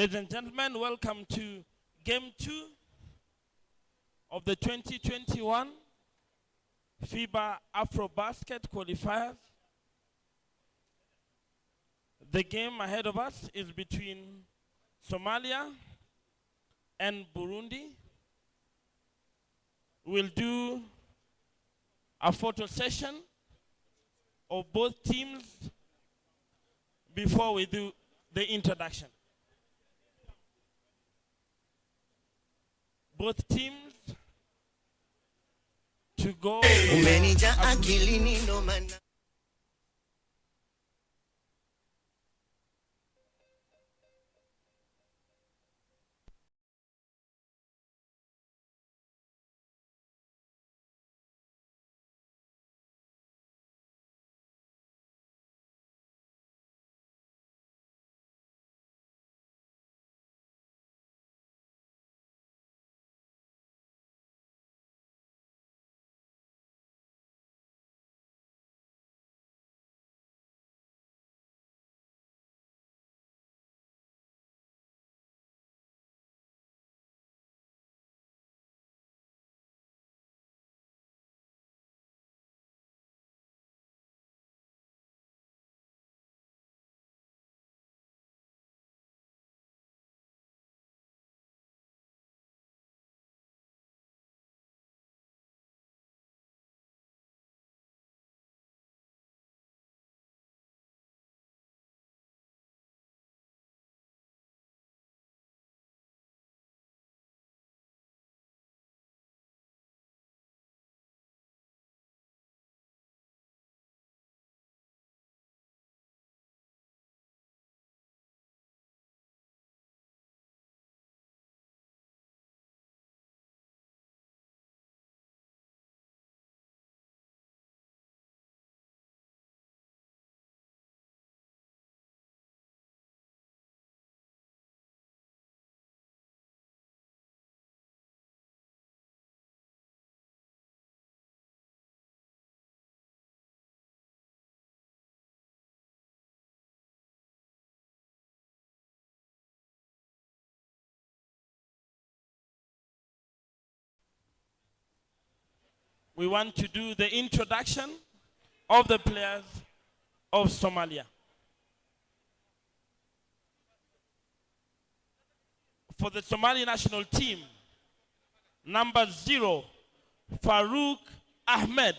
Ladies and gentlemen, welcome to Game 2 of the 2021 FIBA AfroBasket Qualifiers. The game ahead of us is between Somalia and Burundi. We'll do a photo session of both teams before we do the introduction. Both teams to go. We want to do the introduction of the players of Somalia. For the Somali national team, number 0, Farouk Ahmed.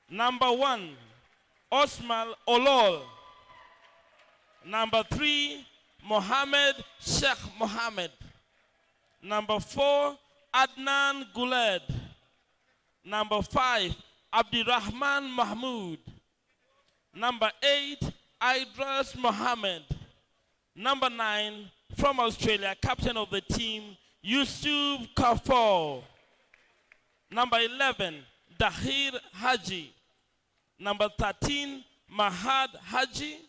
Number 1, Osman Olol. Number 3, Mohammed Sheikh Mohammed. Number 4, Adnan Guled. Number 5, Abdirahman Mahmoud. Number 8, Idris Mohammed. Number 9, from Australia, captain of the team, Yusuf Kafur. Number 11, Dahir Haji. Number 13, Mahad Haji.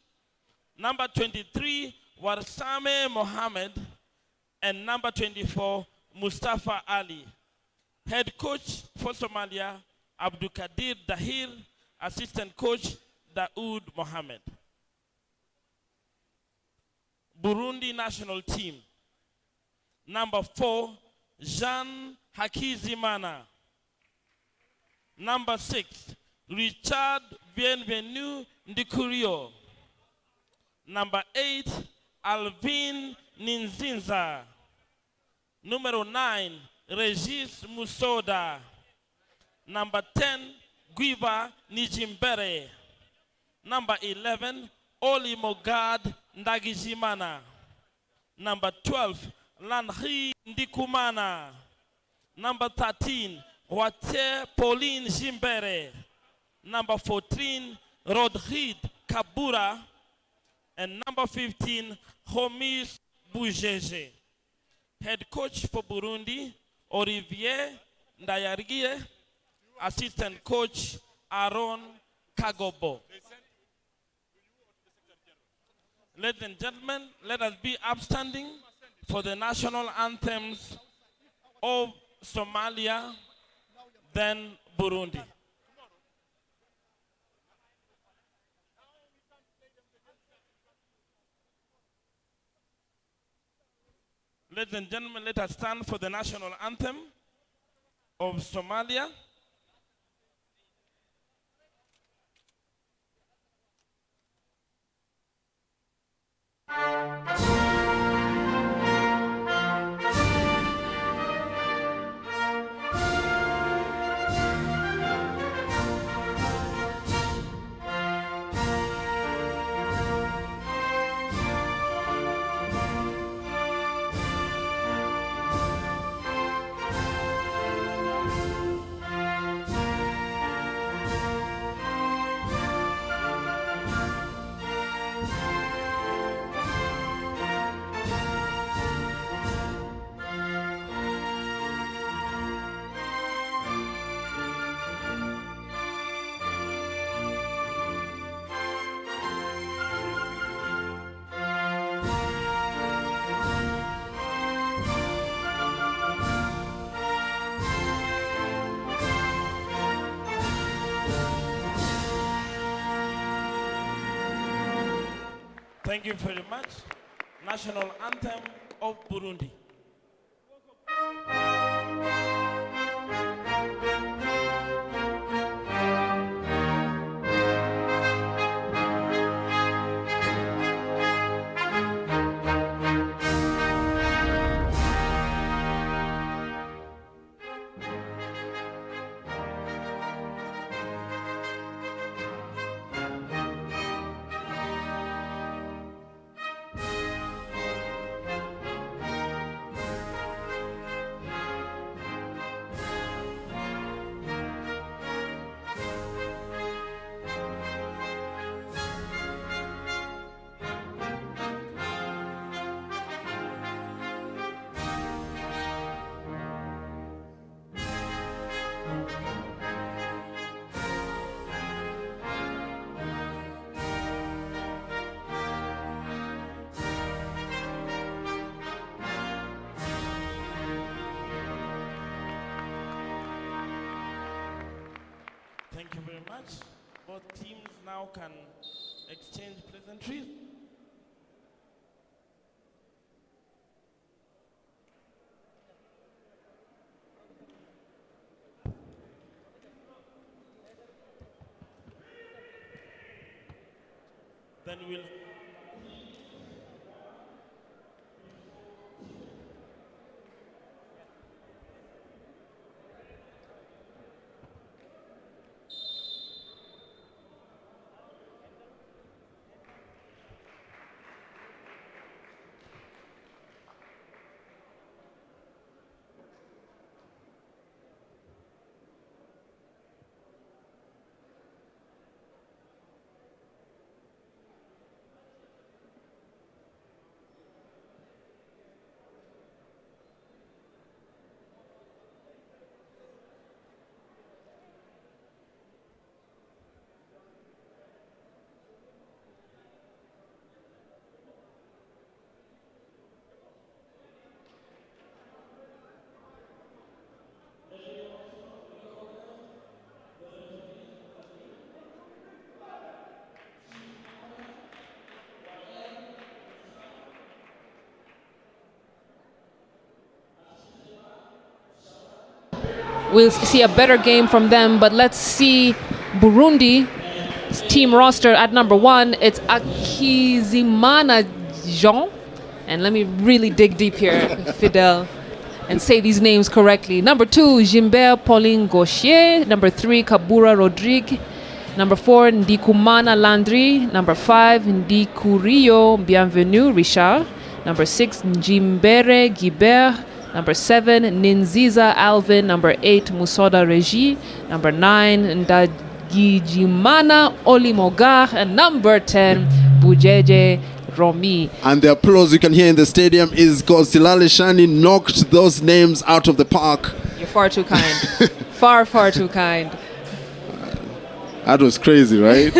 Number 23, Warsame Mohammed. And number 24, Mustafa Ali. Head coach for Somalia, Abdul Kadir Dahir. Assistant coach, Daoud Mohammed. Burundi national team. Number 4, Jean Hakizimana. Number 6, Richard Bienvenu Ndikurio. Number 8, Alvin Ninzinza. Number 9, Regis Musoda. Number 10, Guiba Nijimbere. Number 11, Oli Mogad Ndagijimana. Number 12, Lanhi Ndikumana. Number 13, Wate Pauline Jimbere. Number 14, Rodrid Kabura. And number 15, Homis Boujeje. Head coach for Burundi, Olivier Ndayarigie. Assistant coach, Aaron Kagobo. Ladies and gentlemen, let us be upstanding for the national anthems of Somalia, then Burundi. Ladies and gentlemen, let us stand for the national anthem of Somalia. Thank you very much. National anthem of Burundi. Thank you very much. Both teams now can exchange pleasantries. Then we'll we'll see a better game from them, but let's see Burundi team roster at number 1. It's Akizimana Jean. And let me really dig deep here, Fidel, and say these names correctly. Number 2, Jimbert Pauline Gauchier. Number 3, Kabura Rodrigue. Number 4, Ndikumana Landry. Number 5, Ndikurio Bienvenue Richard. Number 6, Njimbere Guibert. Number 7, Ninziza Alvin. Number 8, Musoda Regi. Number 9, Ndagijimana Olimogar. And number 10, Bujeje Romi. And the applause you can hear in the stadium is because Silale Shani knocked those names out of the park. You're far too kind. Far, far too kind. That was crazy, right?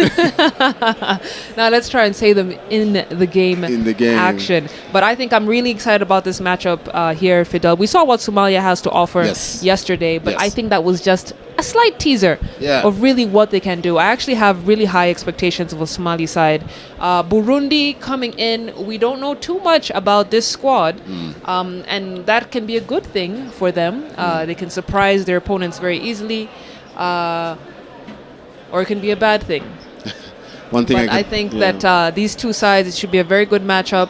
Now let's try and say them in the game action. But I think I'm really excited about this matchup here, Fidel. We saw what Somalia has to offer yesterday, but I think that was just a slight teaser Yeah. of really what they can do. I actually have really high expectations of a Somali side. Burundi coming in, we don't know too much about this squad, and that can be a good thing for them. They can surprise their opponents very easily, or it can be a bad thing. One thing But I think that these two sides, it should be a very good matchup.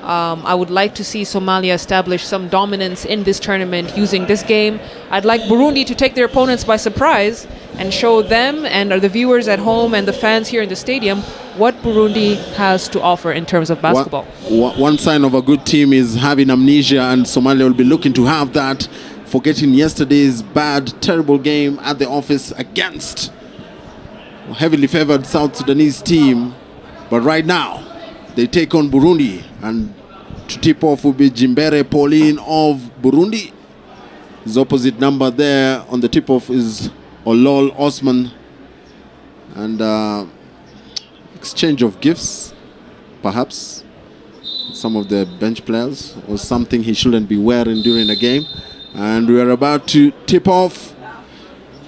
I would like to see Somalia establish some dominance in this tournament using this game. I'd like Burundi to take their opponents by surprise and show them and the viewers at home and the fans here in the stadium what Burundi has to offer in terms of basketball. One sign of a good team is having amnesia, and Somalia will be looking to have that, forgetting yesterday's bad, terrible game at the office against a heavily favored South Sudanese team. But right now, they take on Burundi, and to tip off will be Jimbere Pauline of Burundi. His opposite number there on the tip off is Olol Osman. And exchange of gifts, perhaps. Some of the bench players, or something he shouldn't be wearing during a game. And we are about to tip off,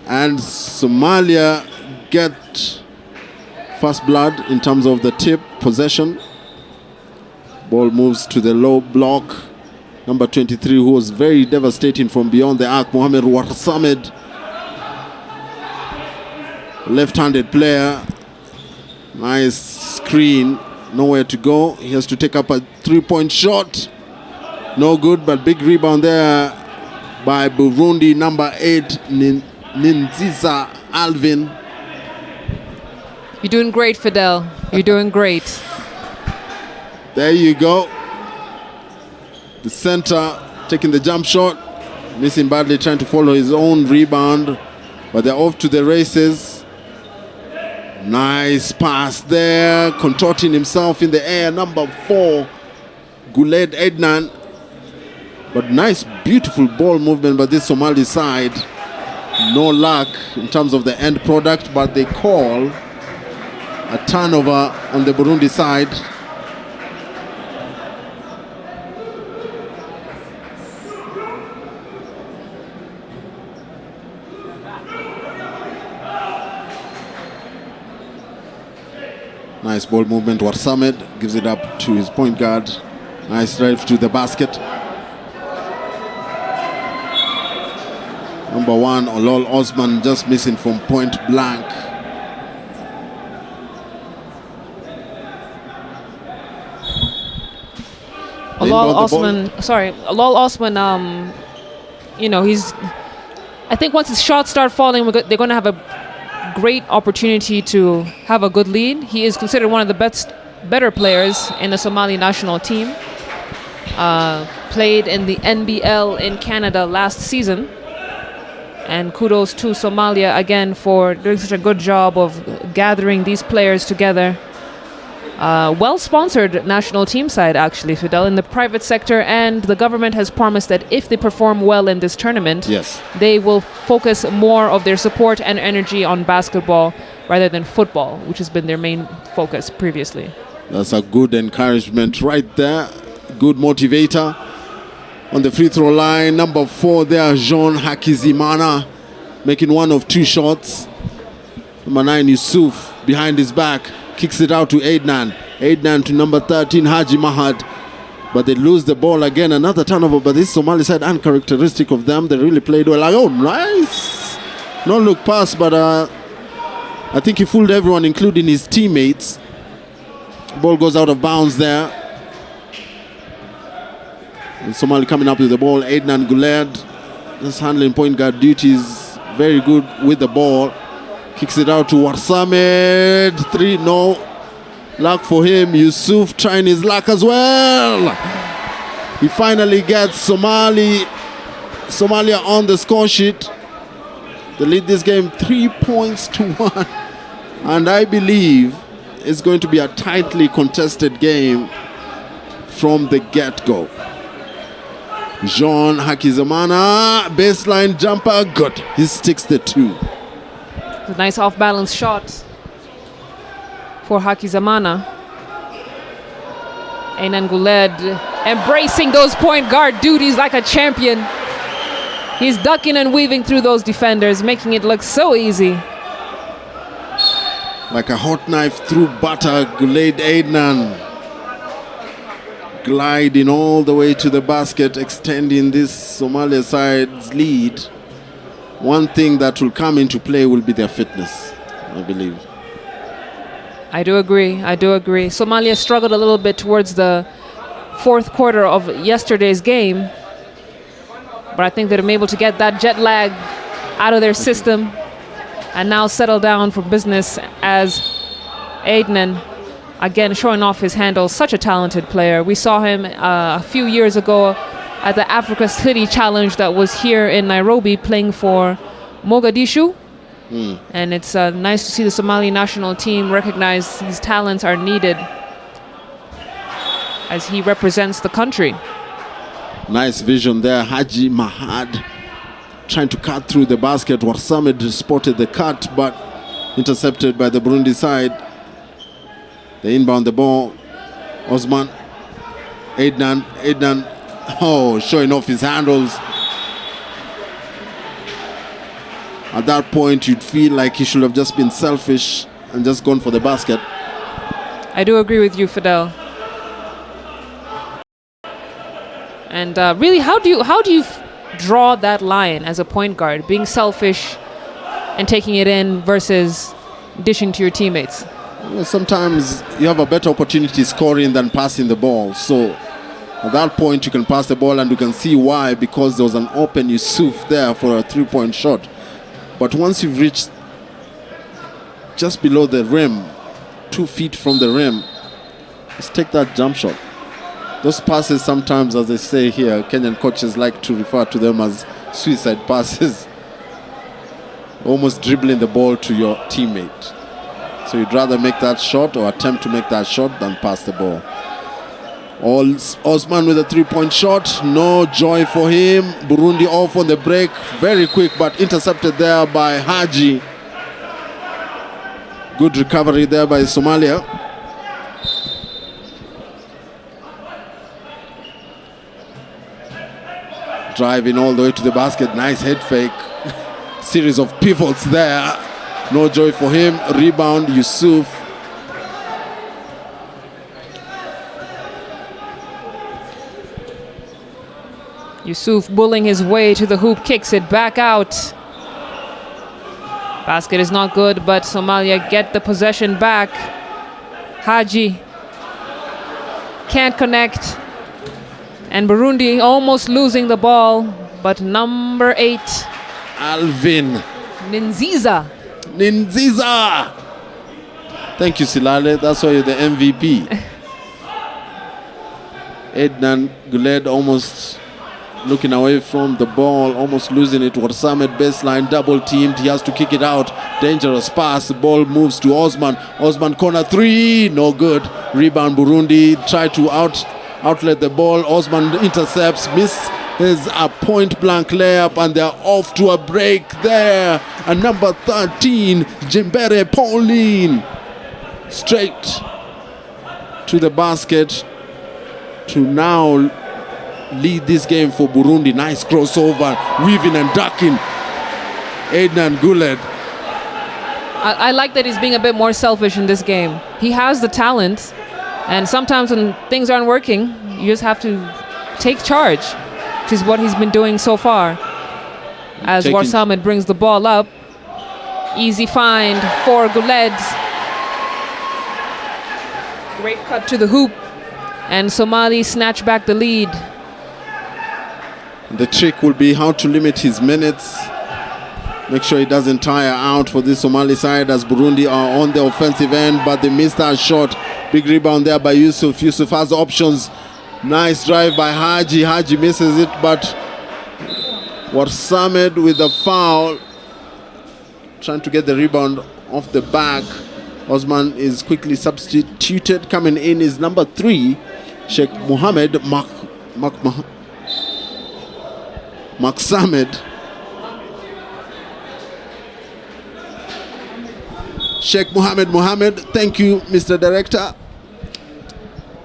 and Somalia get first blood in terms of the tip possession. Ball moves to the low block. Number 23, who was very devastating from beyond the arc, Mohamed Warsamed. Left-handed player. Nice screen. Nowhere to go. He has to take up a three-point shot. No good, but big rebound there by Burundi. Number 8, Ninziza Alvin. You're doing great, Fidel. You're doing great. There you go. The center taking the jump shot. Missing badly, trying to follow his own rebound. But they're off to the races. Nice pass there. Contorting himself in the air. Number 4, Guled Ednan. But nice, beautiful ball movement by this Somali side. No luck in terms of the end product, but they call a turnover on the Burundi side. Nice ball movement. Warsamed gives it up to his point guard. Nice drive to the basket. Number 1, Olol Osman, just missing from point blank. Olol Osman, I think once his shots start falling, they're going to have a great opportunity to have a good lead. He is considered one of the better players in the Somali national team. Played in the NBL in Canada last season. And kudos to Somalia again for doing such a good job of gathering these players together. Well-sponsored national team side, actually, Fidel, in the private sector, and the government has promised that if they perform well in this tournament, yes, they will focus more of their support and energy on basketball rather than football, which has been their main focus previously. That's a good encouragement right there. Good motivator. On the free throw line, number 4 there, Jean Hakizimana, making one of 2 shots. Number 9, Yusuf, behind his back, kicks it out to Adnan. Adnan to number 13, Haji Mahad. But they lose the ball again. Another turnover, but this Somali side uncharacteristic of them. They really played well. Like, oh, nice. No look pass, but I think he fooled everyone, including his teammates. Ball goes out of bounds there. And Somali coming up with the ball. Adnan Guled, just handling point guard duties. Very good with the ball. Kicks it out to Warsamed. 3, no luck for him. Yusuf trying his luck as well. He finally gets Somalia on the score sheet. They lead this game 3-1. And I believe it's going to be a tightly contested game from the get-go. Jean Hakizimana, baseline jumper, good. He sticks the 2. A nice off-balance shot for Hakizimana. Ainan Guled embracing those point guard duties like a champion. He's ducking and weaving through those defenders, making it look so easy. Like a hot knife through butter, Guled Adnan gliding all the way to the basket, extending this Somalia side's lead. One thing that will come into play will be their fitness, I believe. I do agree. Somalia struggled a little bit towards the fourth quarter of yesterday's game, but I think they're able to get that jet lag out of their system and now settle down for business as Adnan, again, showing off his handles. Such a talented player. We saw him a few years ago at the Africa City Challenge that was here in Nairobi playing for Mogadishu. And it's nice to see the Somali national team recognize his talents are needed as he represents the country. Nice vision there. Haji Mahad trying to cut through the basket. Warsamed spotted the cut, but intercepted by the Burundi side. They inbound the ball. Osman. Adnan. Showing off his handles. At that point, you'd feel like he should have just been selfish and just gone for the basket. I do agree with you, Fidel. And really, how do you draw that line as a point guard, being selfish and taking it in versus dishing to your teammates? Well, sometimes you have a better opportunity scoring than passing the ball. So at that point, you can pass the ball, and you can see why, because there was an open Yusuf there for a three-point shot. But once you've reached just below the rim, 2 feet from the rim, just take that jump shot. Those passes sometimes, as they say here, Kenyan coaches like to refer to them as suicide passes. Almost dribbling the ball to your teammate. So you'd rather make that shot or attempt to make that shot than pass the ball. Osman with a three-point shot. No joy for him. Burundi off on the break. Very quick, but intercepted there by Haji. Good recovery there by Somalia. Driving all the way to the basket. Nice head fake. Series of pivots there. No joy for him. Rebound, Yusuf. Yusuf bullying his way to the hoop, kicks it back out. Basket is not good, but Somalia get the possession back. Haji can't connect. And Burundi almost losing the ball, but number 8, Alvin Ninziza. Thank you, Silale. That's why you're the MVP. Adnan Guled almost looking away from the ball, almost losing it. Warsamed baseline, double teamed. He has to kick it out. Dangerous pass. The ball moves to Osman. Osman corner 3. No good. Rebound Burundi. Try to outlet the ball. Osman intercepts. Misses a point blank layup, and they're off to a break there. And number 13, Jimbere Pauline. Straight to the basket to now lead this game for Burundi. Nice crossover, weaving and ducking. Adnan Guled. I like that he's being a bit more selfish in this game. He has the talent, and sometimes when things aren't working, you just have to take charge, which is what he's been doing so far. As Warsamed brings the ball up. Easy find for Guled. Great cut to the hoop, and Somali snatch back the lead. The trick will be how to limit his minutes. Make sure he doesn't tire out for this Somali side, as Burundi are on the offensive end, but they missed that shot. Big rebound there by Yusuf. Yusuf has options. Nice drive by Haji. Haji misses it, but Warsamed with a foul. Trying to get the rebound off the back. Osman is quickly substituted. Coming in is number 3, Sheikh Mohammed Maksamed. Sheikh Mohammed. Thank you, Mr. Director.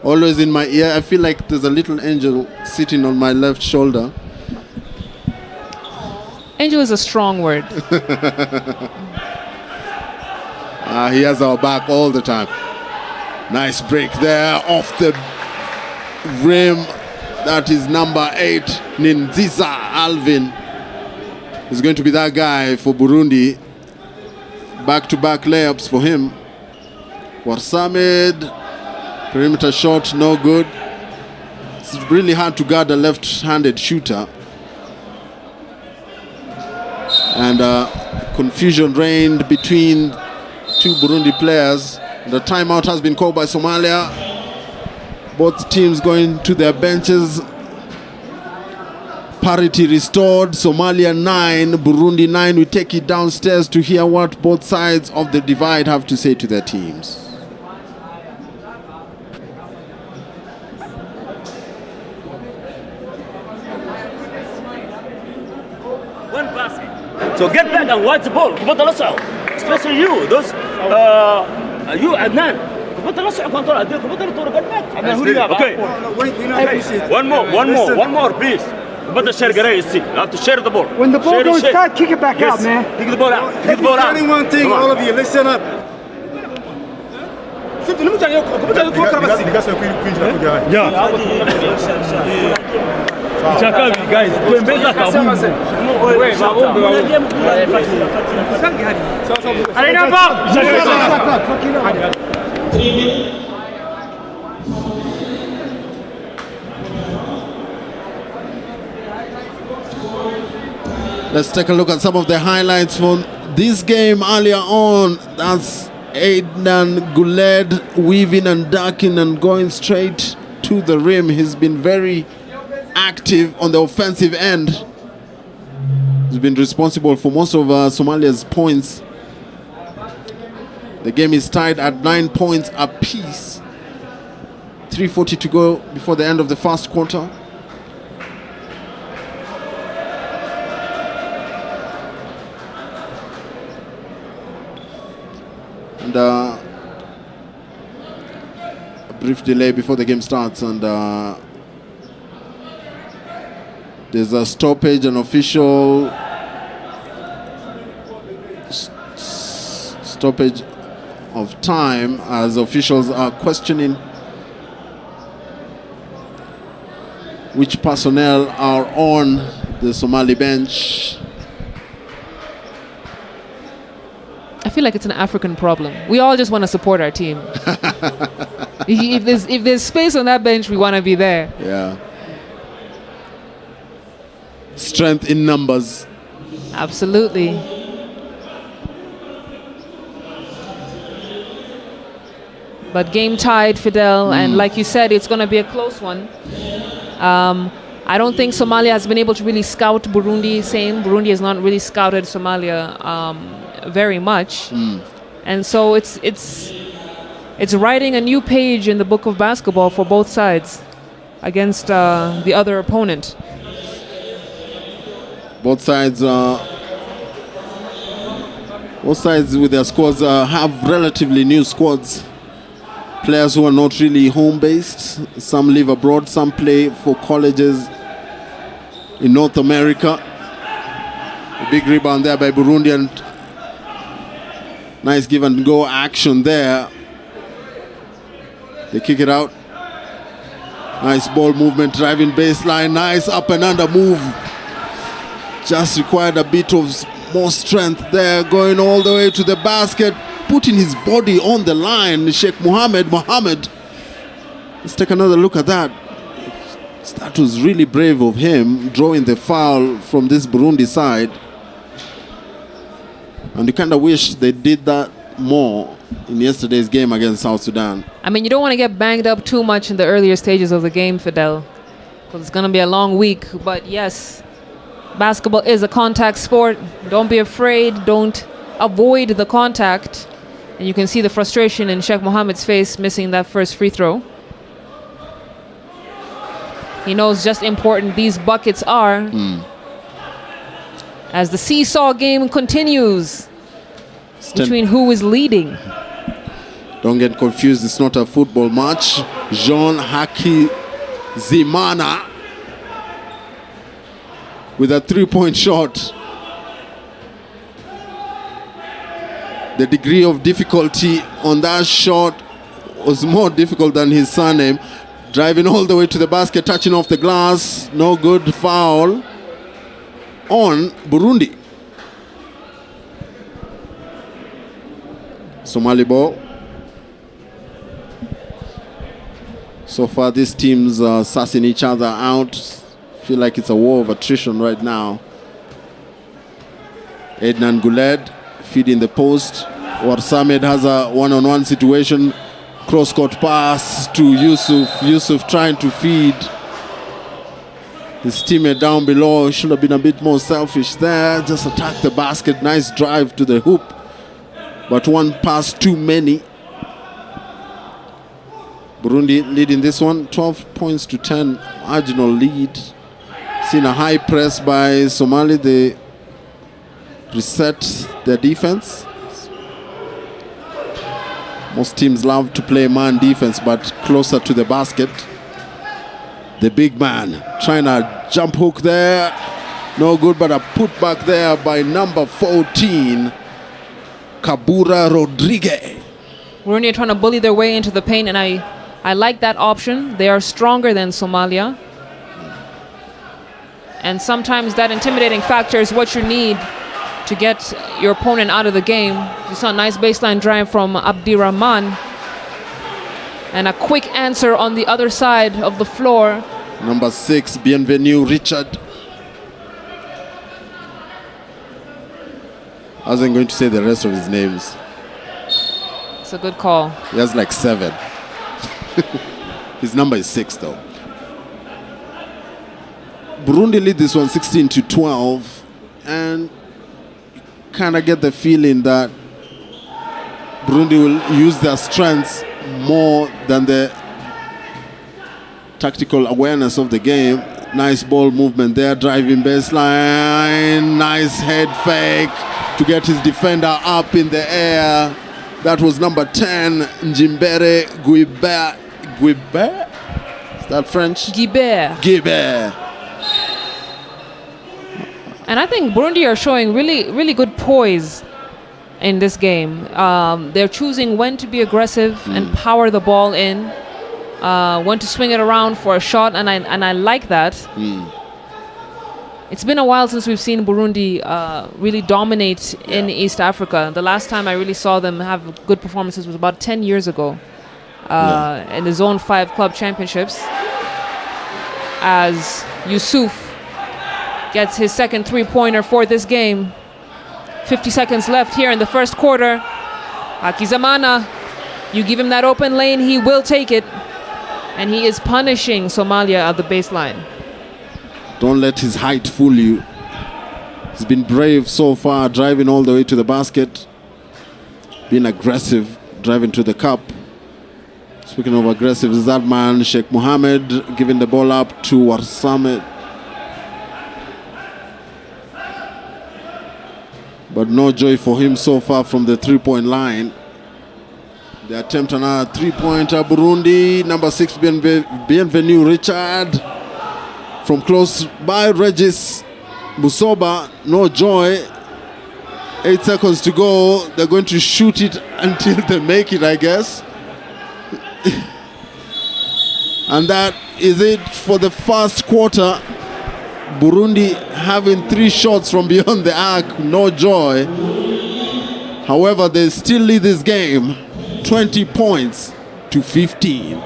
Always in my ear. I feel like there's a little angel sitting on my left shoulder. Angel is a strong word. He has our back all the time. Nice break there off the rim. That is number 8, Ninziza Alvin. Is going to be that guy for Burundi. Back-to-back layups for him. Warsamed, perimeter shot, no good. It's really hard to guard a left-handed shooter. And confusion reigned between two Burundi players. The timeout has been called by Somalia. Both teams going to their benches. Parity restored. Somalia 9, Burundi 9. We take it downstairs to hear what both sides of the divide have to say to their teams. One basket. So get back and watch the ball. Especially you, those you and Nan. Okay. One more, please. But the share you have to share the ball. When the ball goes fast, kick it back out, man. Kick the ball out. Kick the ball out. Only one thing, all of you, listen up. Guys, let's take a look at some of the highlights from this game earlier on. That's Aidan Guled weaving and ducking and going straight to the rim. He's been very active on the offensive end. He's been responsible for most of Somalia's points. The game is tied at 9 points apiece. 3:40 to go before the end of the first quarter. And a brief delay before the game starts, and there's a stoppage, an official stoppage of time as officials are questioning which personnel are on the Somali bench. I feel like it's an African problem. We all just want to support our team. If there's space on that bench, we want to be there. Yeah. Strength in numbers. Absolutely. But game tied, Fidel, and like you said, it's going to be a close one. I don't think Somalia has been able to really scout Burundi. Same, Burundi has not really scouted Somalia very much, and so it's writing a new page in the book of basketball for both sides against the other opponent. Both sides with their squads have relatively new squads. Players who are not really home-based. Some live abroad, some play for colleges in North America. A big rebound there by Burundi, and nice give and go action there. They kick it out. Nice ball movement, driving baseline, nice up and under move. Just required a bit of more strength there, going all the way to the basket, putting his body on the line. Sheikh Mohammed. Let's take another look at that. That was really brave of him, drawing the foul from this Burundi side. And you kind of wish they did that more in yesterday's game against South Sudan. I mean, you don't want to get banged up too much in the earlier stages of the game, Fidel, because it's going to be a long week. But yes, basketball is a contact sport. Don't be afraid. Don't avoid the contact. And you can see the frustration in Sheikh Mohammed's face missing that first free throw. He knows just important these buckets are. As the seesaw game continues between who is leading. Don't get confused, it's not a football match. Jean Haki Zimana with a 3-point shot. The degree of difficulty on that shot was more difficult than his surname. Driving all the way to the basket, touching off the glass. No good. Foul on Burundi. Somali ball. So far, these teams are sussing each other out. Feel like it's a war of attrition right now. Ednan Guled feeding the post. Warsamed has a one-on-one situation. Cross-court pass to Yusuf. Yusuf trying to feed his teammate down below. Should have been a bit more selfish there. Just attack the basket. Nice drive to the hoop. But one pass too many. Burundi leading this one. 12 points to 10. Marginal lead. Seen a high press by Somali. They reset their defense. Most teams love to play man defense, but closer to the basket. The big man trying a jump hook there. No good, but a putback there by number 14, Kabura Rodriguez. Burundi are trying to bully their way into the paint, and I like that option. They are stronger than Somalia. And sometimes that intimidating factor is what you need to get your opponent out of the game. You saw a nice baseline drive from Abdirahman. And a quick answer on the other side of the floor. Number 6, Bienvenu Richard. I wasn't going to say the rest of his names. It's a good call. He has like 7. His number is 6 though. Burundi lead this one 16-12, and kind of get the feeling that Burundi will use their strengths more than the tactical awareness of the game. Nice ball movement there, driving baseline, nice head fake to get his defender up in the air. That was number 10, Njimbere Guibert. Guibert? Is that French? Guibert. Guibert. And I think Burundi are showing really good poise in this game. They're choosing when to be aggressive and power the ball in, when to swing it around for a shot, and I like that. It's been a while since we've seen Burundi really dominate in East Africa. The last time I really saw them have good performances was about 10 years ago in the Zone 5 Club Championships, as Yusuf gets his second three-pointer for this game. 50 seconds left here in the first quarter. Akizamana, you give him that open lane, he will take it. And he is punishing Somalia at the baseline. Don't let his height fool you. He's been brave so far, driving all the way to the basket. Being aggressive, driving to the cup. Speaking of aggressive, is that man, Sheikh Mohammed, giving the ball up to Warsame. But no joy for him so far from the three-point line. They attempt another three-pointer. Burundi, number 6, Bienvenu Richard. From close by, Regis Busoba, no joy. 8 seconds to go. They're going to shoot it until they make it, I guess. And that is it for the first quarter. Burundi having 3 shots from beyond the arc, no joy. However, they still lead this game 20 points to 15.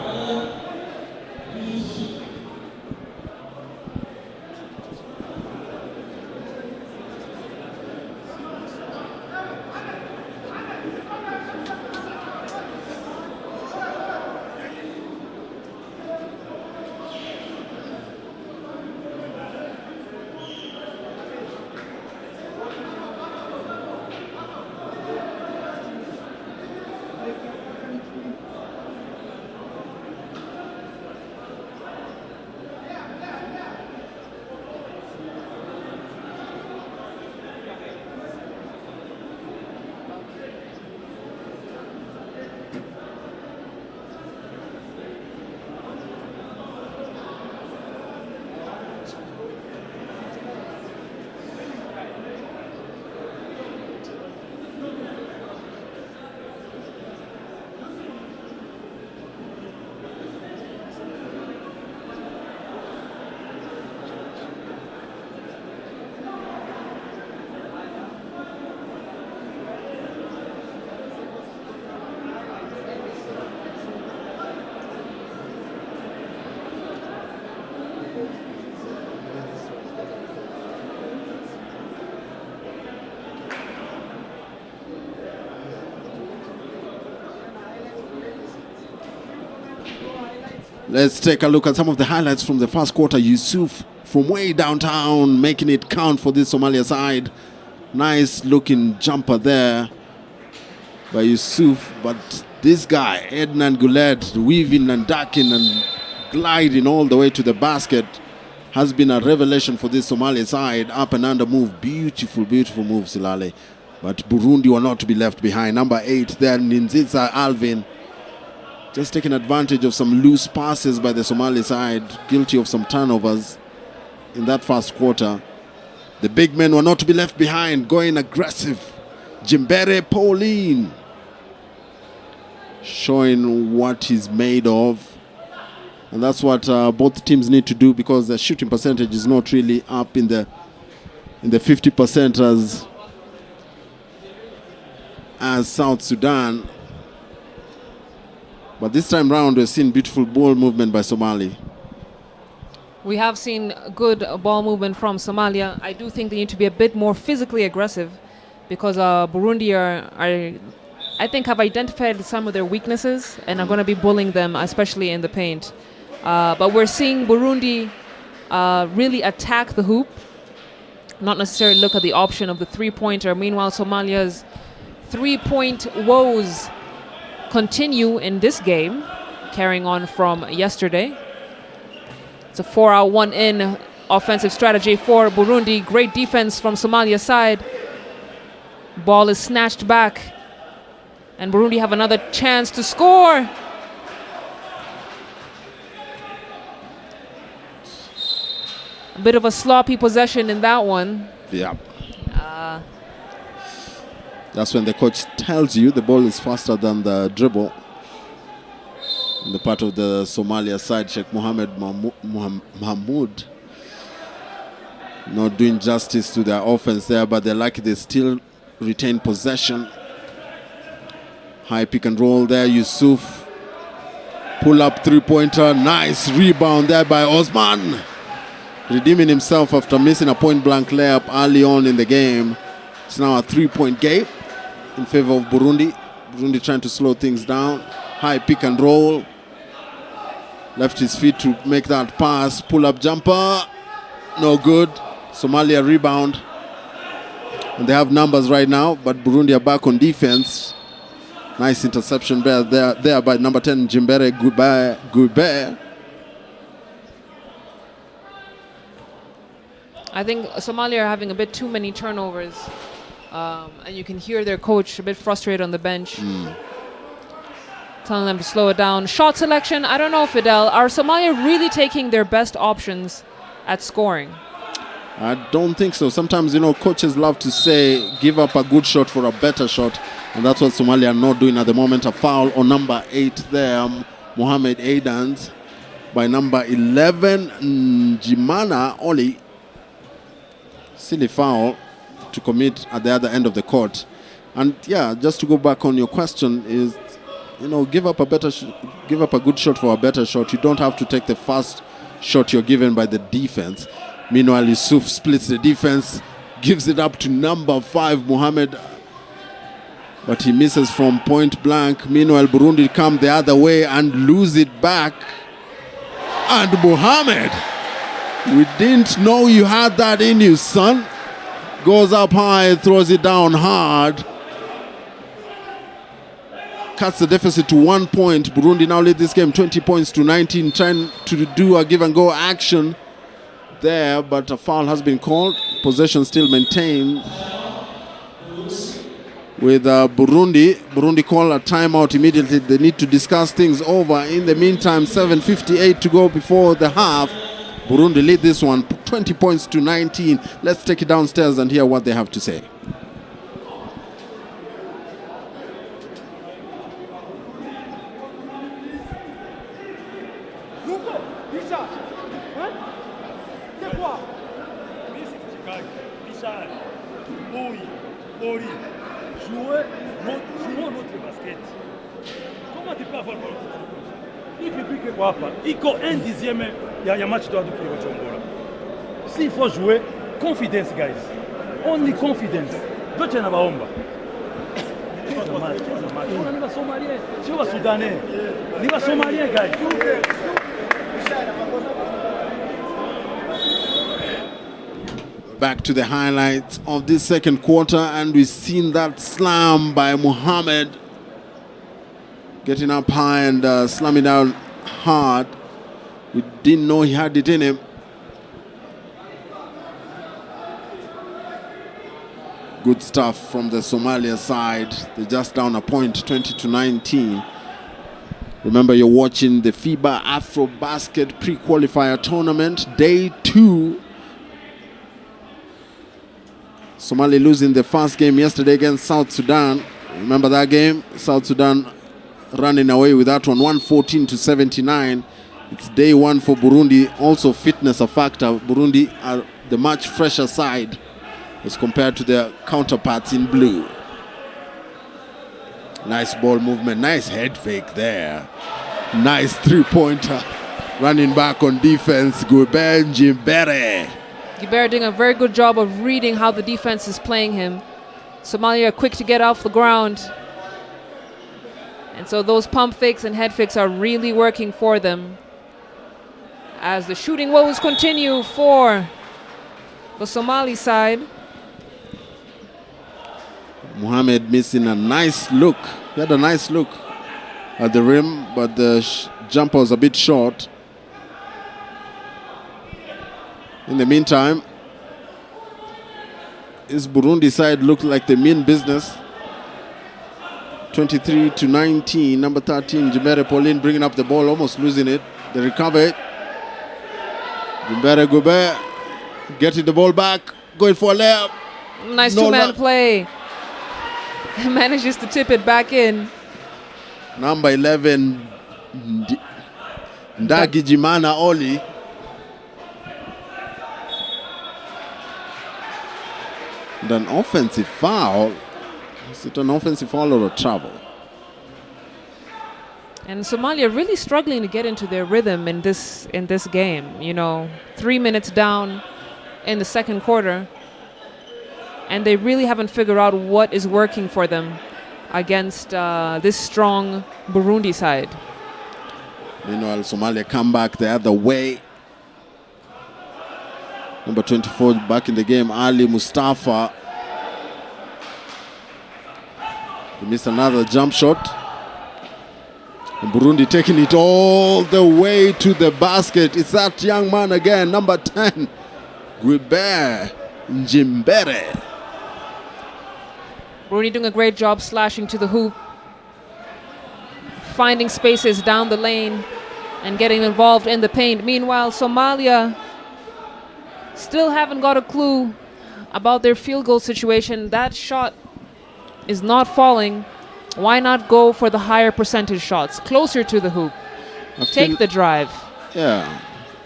Let's take a look at some of the highlights from the first quarter. Yusuf from way downtown making it count for this Somalia side. Nice looking jumper there by Yusuf, but this guy, Ednan Guled, weaving and ducking and gliding all the way to the basket, has been a revelation for this Somalia side. Up and under move, beautiful, beautiful move, Silale. But Burundi were not to be left behind. Number 8 there, Ninziza Alvin, just taking advantage of some loose passes by the Somali side, guilty of some turnovers in that first quarter. The big men were not to be left behind, going aggressive. Jimbere Pauline showing what he's made of. And that's what both teams need to do, because the shooting percentage is not really up in the 50% as South Sudan. But this time round, we've seen beautiful ball movement by Somali. We have seen good ball movement from Somalia. I do think they need to be a bit more physically aggressive, because Burundi I think, have identified some of their weaknesses and are going to be bullying them, especially in the paint. But we're seeing Burundi really attack the hoop, not necessarily look at the option of the three-pointer. Meanwhile, Somalia's three-point woes continue in this game, carrying on from yesterday. It's a 4-out, 1-in offensive strategy for Burundi. Great defense from Somalia's side. Ball is snatched back, and Burundi have another chance to score. A bit of a sloppy possession in that one. Yeah. That's when the coach tells you the ball is faster than the dribble. On the part of the Somalia side, Sheikh Mohammed Mahmoud not doing justice to their offense there, but they're lucky they still retain possession. High pick and roll there. Yusuf pull up three-pointer. Nice rebound there by Osman, redeeming himself after missing a point-blank layup early on in the game. It's now a three-point game in favor of Burundi. Burundi trying to slow things down. High pick and roll. Left his feet to make that pass. Pull-up jumper. No good. Somalia rebound. And they have numbers right now, but Burundi are back on defense. Nice interception there by number 10, Jimbere Gube. I think Somalia are having a bit too many turnovers, and you can hear their coach a bit frustrated on the bench, telling them to slow it down. Shot selection, I don't know, Fidel. Are Somalia really taking their best options at scoring? I don't think so. Sometimes, coaches love to say, give up a good shot for a better shot. And that's what Somalia are not doing at the moment. A foul on number 8 there, Mohamed Aidans, by number 11, Njimana Oli. Silly foul to commit at the other end of the court. And yeah, just to go back on your question is, give up a good shot for a better shot. You don't have to take the first shot you're given by the defense. Meanwhile, Yusuf splits the defense, gives it up to number 5, Mohamed, but he misses from point blank. Meanwhile, Burundi come the other way and lose it back. And Mohamed, we didn't know you had that in you, son. Goes up high, throws it down hard. Cuts the deficit to 1 point. Burundi now lead this game 20 points to 19, trying to do a give and go action there, but a foul has been called. Possession still maintained with Burundi. Burundi call a timeout immediately. They need to discuss things over. In the meantime, 7:58 to go before the half. Burundi lead this one 20 points to 19. Let's take it downstairs and hear what they have to say. Jouons notre basket. Comment tu peux avoir le il peut plus que quoi pas. Il faut un dixième ya match de Chongola. S'il faut jouer, confidence guys. Only confidence. D'autres na baomba. On est Somalien, tu vas Soudanais. Ni va Somalien guys. Back to the highlights of this second quarter, and we've seen that slam by Mohamed. Getting up high and slamming down hard. We didn't know he had it in him. Good stuff from the Somalia side. They're just down a point, 20-19. Remember, you're watching the FIBA AfroBasket Pre-Qualifier Tournament, Day 2. Somalia losing the first game yesterday against South Sudan. Remember that game? South Sudan running away with that one, 114-79. It's day 1 for Burundi. Also fitness a factor. Burundi are the much fresher side as compared to their counterparts in blue. Nice ball movement, nice head fake there. Nice three-pointer. Running back on defense, Guben Jimbere. Gibert doing a very good job of reading how the defense is playing him. Somalia are quick to get off the ground. And so those pump fakes and head fakes are really working for them. As the shooting woes continue for the Somali side. Mohamed missing a nice look. He had a nice look at the rim, but the jumper was a bit short. In the meantime, his Burundi side looked like they mean business. 23-19, number 13, Jimbere Pauline bringing up the ball, almost losing it. They recover it. Jimbere Gube getting the ball back, going for a layup. Nice two-man play. Manages to tip it back in. Number 11, Ndagi Jimana Oli. And an offensive foul. Is it an offensive foul or a travel? And Somalia really struggling to get into their rhythm in this game. You know, 3 minutes down in the second quarter, and they really haven't figured out what is working for them against this strong Burundi side. Meanwhile, Somalia come back the other way. Number 24 back in the game, Ali Mustafa. He missed another jump shot. And Burundi taking it all the way to the basket. It's that young man again, number 10, Guibert Njimbere. Burundi doing a great job slashing to the hoop, finding spaces down the lane and getting involved in the paint. Meanwhile, Somalia still haven't got a clue about their field goal situation. That shot is not falling. Why not go for the higher percentage shots, closer to the hoop? Take the drive. Yeah,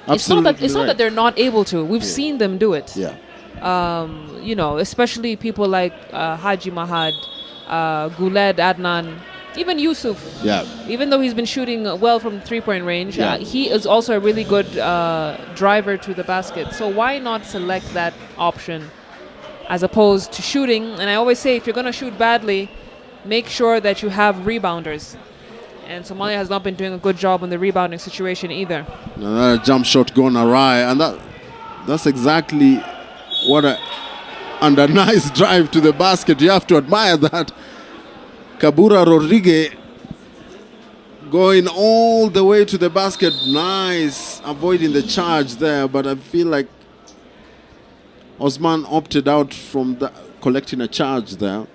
absolutely. It's not that they're not able to. We've seen them do it. Yeah. You know, especially people like Haji Mahad, Guled Adnan, even Yusuf. Yeah. Even though he's been shooting well from three-point range, he is also a really good driver to the basket. So why not select that option as opposed to shooting? And I always say, if you're going to shoot badly, make sure that you have rebounders. And Somalia has not been doing a good job in the rebounding situation either. Another jump shot going awry, and that's exactly what and a nice drive to the basket. You have to admire that. Kabura Rodriguez going all the way to the basket. Nice, avoiding the charge there, but I feel like Osman opted out from collecting a charge there.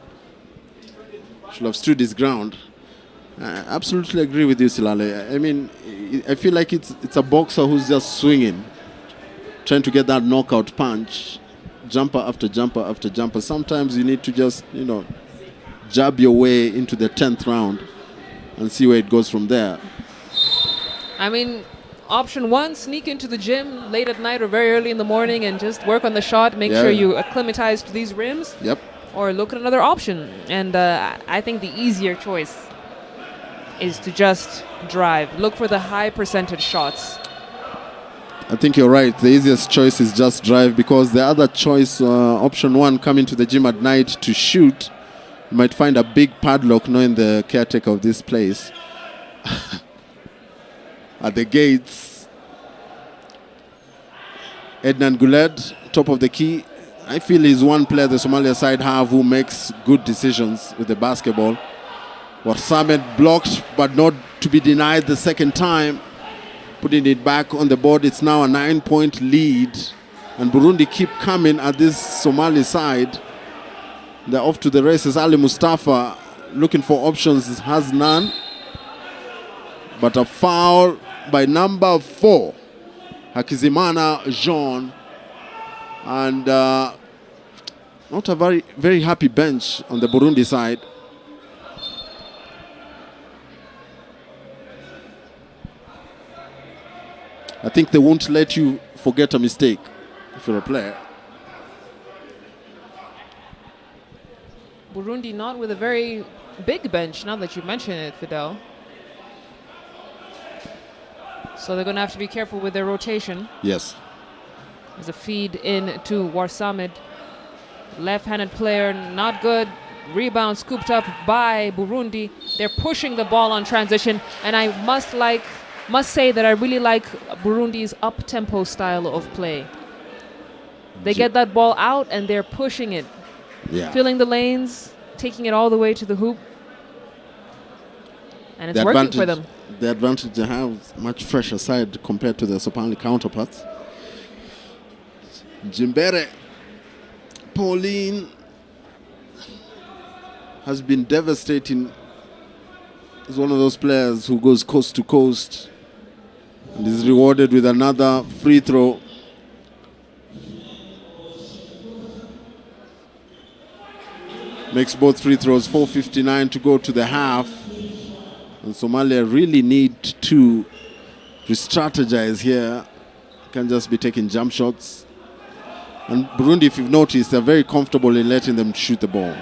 Should have stood his ground. I absolutely agree with you, Silale. I mean, I feel like it's a boxer who's just swinging, trying to get that knockout punch, jumper after jumper after jumper. Sometimes you need to just, jab your way into the 10th round and see where it goes from there. I mean, option one, sneak into the gym late at night or very early in the morning and just work on the shot, make sure you acclimatize to these rims. Yep. Or look at another option. And I think the easier choice is to just drive. Look for the high percentage shots. I think you're right. The easiest choice is just drive, because the other choice, option one, coming to the gym at night to shoot, you might find a big padlock knowing the caretaker of this place at the gates. Ednan Guled, top of the key, I feel he's one player the Somalia side have who makes good decisions with the basketball. Warsamed blocked, but not to be denied the second time. Putting it back on the board, it's now a 9-point lead. And Burundi keep coming at this Somali side. They're off to the races. Ali Mustafa looking for options, has none. But a foul by number 4, Hakizimana Jean. And not a very happy bench on the Burundi side. I think they won't let you forget a mistake if you're a player. Burundi not with a very big bench, now that you mention it, Fidel. So they're going to have to be careful with their rotation. Yes. There's a feed in to Warsamed. Left-handed player, not good. Rebound scooped up by Burundi. They're pushing the ball on transition, and I must say that I really like Burundi's up-tempo style of play. They get that ball out and they're pushing it, filling the lanes, taking it all the way to the hoop, and it's working for them. The advantage they have much fresher side compared to their Somali counterparts. Jimbere Pauline has been devastating. He's one of those players who goes coast to coast and is rewarded with another free throw. Makes both free throws. 4:59 to go to the half. And Somalia really need to re-strategize here. Can't just be taking jump shots. And Burundi, if you've noticed, they're very comfortable in letting them shoot the ball.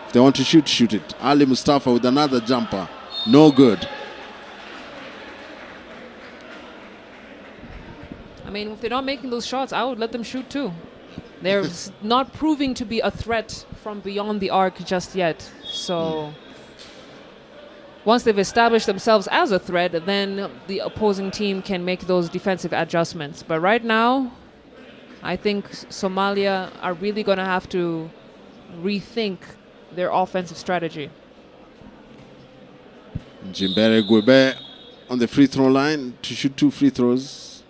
If they want to shoot, shoot it. Ali Mustafa with another jumper. No good. I mean, if they're not making those shots, I would let them shoot too. They're not proving to be a threat from beyond the arc just yet. So once they've established themselves as a threat, then the opposing team can make those defensive adjustments. But right now, I think Somalia are really going to have to rethink their offensive strategy. Jimbere Gwebe on the free throw line to shoot 2 free throws.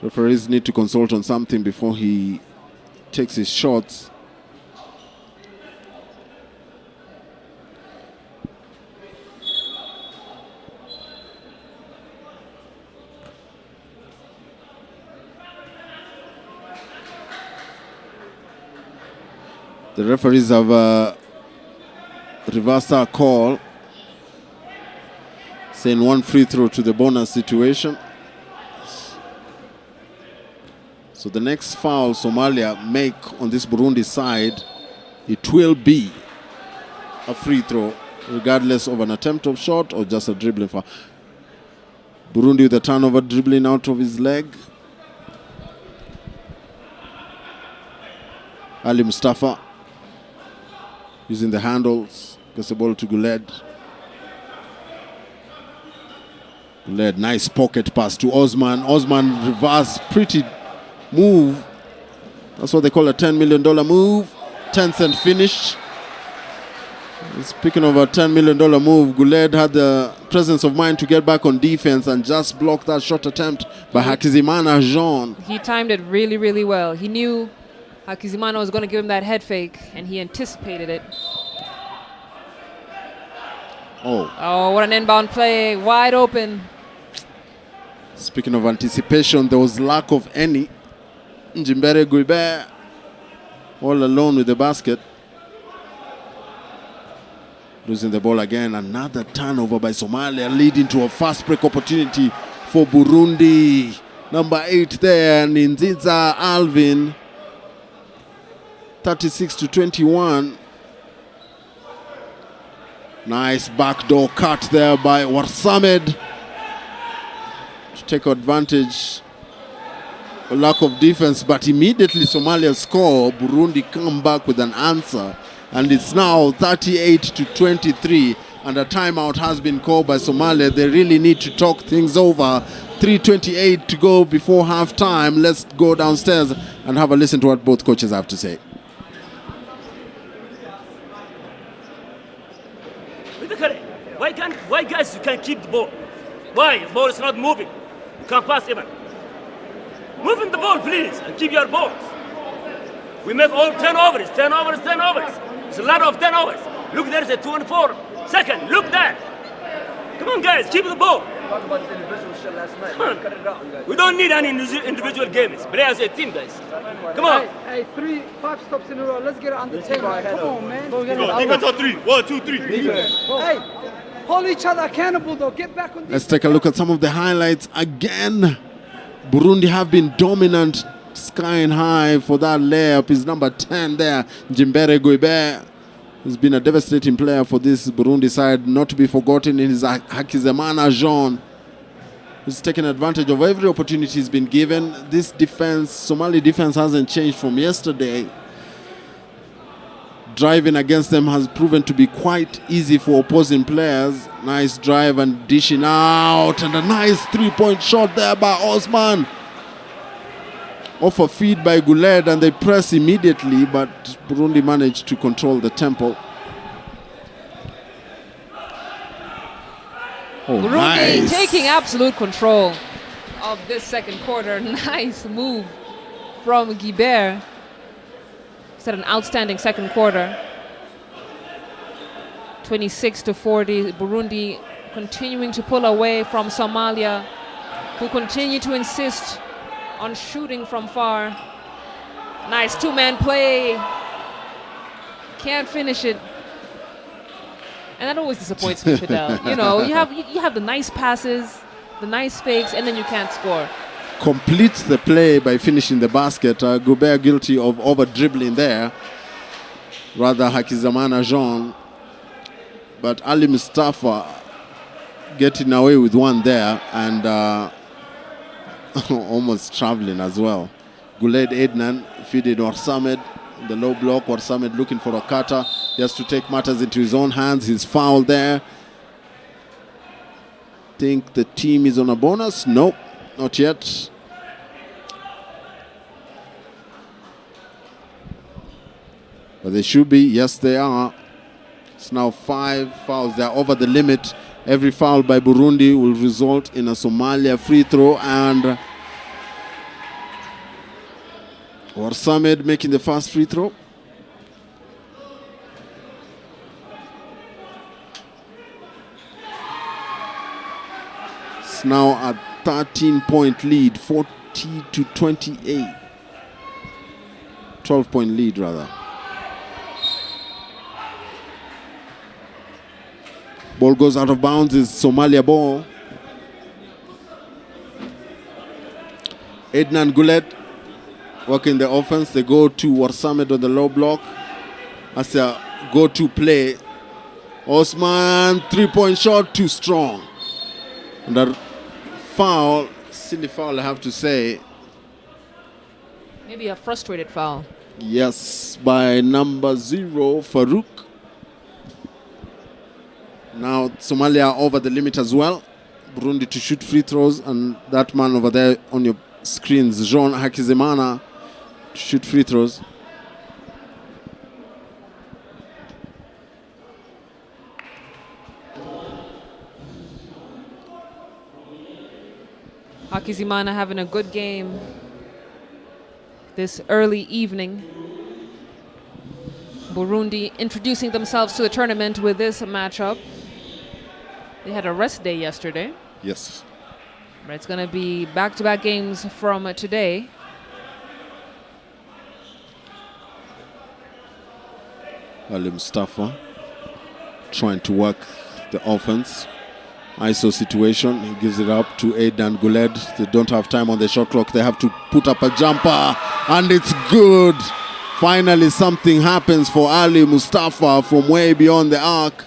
Referees need to consult on something before he takes his shots. The referees have reversed our call, saying 1 free throw to the bonus situation. So the next foul Somalia make on this Burundi side, it will be a free throw, regardless of an attempt of shot or just a dribbling foul. Burundi with a turnover, dribbling out of his leg. Ali Mustafa using the handles, gets the ball to Guled. Guled, nice pocket pass to Osman. Osman reverse, pretty move. That's what they call a $10 million move. 10-cent finish. Speaking of a $10 million move, Guled had the presence of mind to get back on defense and just block that shot attempt by Hakizimana Jean. He timed it really, really well. He knew Hakizimana was going to give him that head fake, and he anticipated it. Oh, what an inbound play. Wide open. Speaking of anticipation, there was lack of any. Jimbere Guibe all alone with the basket. Losing the ball again. Another turnover by Somalia, leading to a fast break opportunity for Burundi. Number 8 there, Ninziza Alvin. 36-21. Nice backdoor cut there by Warsamed to take advantage of lack of defense, but immediately Somalia score. Burundi come back with an answer, and it's now 38-23. and a timeout has been called by Somalia. They really need to talk things over. 3:28 to go before halftime. Let's go downstairs and have a listen to what both coaches have to say. Why guys you can't keep the ball? Why? The ball is not moving. You can't pass even. Moving the ball, please, and keep your balls. We make all 10 overs. It's a lot of 10 overs. Look, there's a 2 and 4 second. Look that. Come on, guys, keep the ball. Talk about this individual shit last night. Come on. Cut it out, guys. We don't need any individual games. Play as a team, guys. Come on. Hey, 5 stops in a row. Let's get it on the table. Come on, man. Defense on 3. 1, 2, 3. Hey, hold each other accountable, though. Get back on Let's take a look at some of the highlights again. Burundi have been dominant, skying high for that layup. Is number 10 there, Jimbere Guibe. He's been a devastating player for this Burundi side, not to be forgotten in his Hakizemana Jean. He's taken advantage of every opportunity he's been given. This defense, Somali defense, hasn't changed from yesterday. Driving against them has proven to be quite easy for opposing players. Nice drive and dishing out, and a nice three-point shot there by Osman. Off a feed by Guled, and they press immediately, but Burundi managed to control the tempo. Oh, Burundi nice. taking absolute control of this second quarter. Nice move from Guibert. He's had an outstanding second quarter. 26-40. Burundi continuing to pull away from Somalia, who continue to insist on shooting from far. Nice two-man play. Can't finish it. And that always disappoints me, Fidel. You know, you have the nice passes, the nice fakes, and then you can't score. Completes the play by finishing the basket. Gobert guilty of over-dribbling there. Rather Hakizemana Jean. But Ali Mustafa getting away with one there, and almost traveling as well. Guled Ednan feeding Warsamed. The low block, Warsamed looking for a cutter. He has to take matters into his own hands. He's fouled there. Think the team is on a bonus? Nope, not yet. But they should be. Yes, they are. It's now 5 fouls. They're over the limit. Every foul by Burundi will result in a Somalia free throw, and Warsamed making the first free throw. It's now a 13-point lead, 40-28. 12-point lead, rather. Ball goes out of bounds. Is Somalia ball. Ednan Guled working the offense. They go to Warsamed on the low block. That's a go-to play. Osman, three-point shot, too strong. And a foul, silly foul I have to say. Maybe a frustrated foul. Yes, by number 0, Farouk. Now Somalia over the limit as well. Burundi to shoot free throws, and that man over there on your screens, Jean Hakizemana, to shoot free throws. Hakizemana having a good game this early evening. Burundi introducing themselves to the tournament with this matchup. They had a rest day yesterday. Yes. But it's going to be back-to-back games from today. Ali Mustafa trying to work the offense. ISO situation. He gives it up to Aidan Guled. They don't have time on the shot clock. They have to put up a jumper, and it's good. Finally, something happens for Ali Mustafa from way beyond the arc.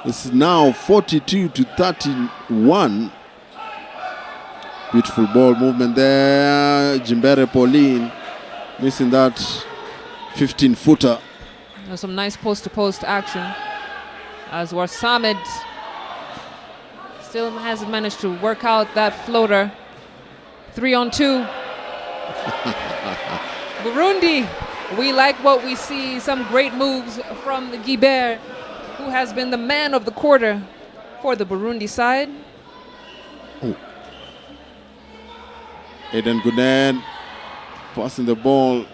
It's now 42-31. Beautiful ball movement there. Jimbere Pauline missing that 15-footer. There's some nice post-to-post action. as Warsamid still hasn't managed to work out that floater. 3-on-2. Burundi, we like what we see. Some great moves from Guibert, who has been the man of the quarter for the Burundi side. Aiden Guden passing the ball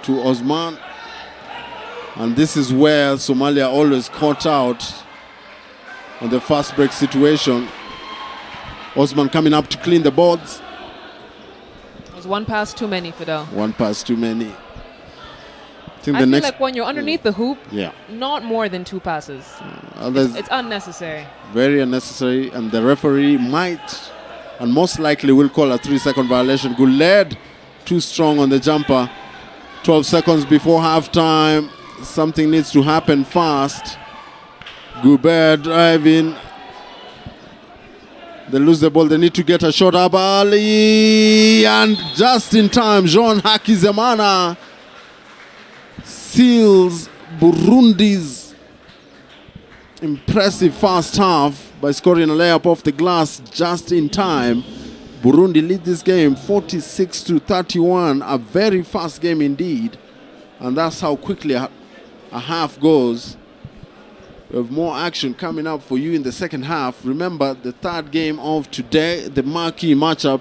to Osman. And this is where Somalia always caught out on the fast break situation. Osman coming up to clean the boards. It was one pass too many, Fidel. One pass too many. I think I feel like when you're underneath the hoop, yeah, not more than 2 passes. It's unnecessary. Very unnecessary, and the referee might and most likely will call a 3-second violation. Guled too strong on the jumper. 12 seconds before halftime. Something needs to happen fast. Gubert driving. They lose the ball. They need to get a shot up early. And just in time, Jean Hakizemana seals Burundi's impressive first half by scoring a layup off the glass just in time. Burundi lead this game 46-31. A very fast game indeed. And that's how quickly a half goes. We have more action coming up for you in the second half. Remember, the third game of today, the marquee matchup,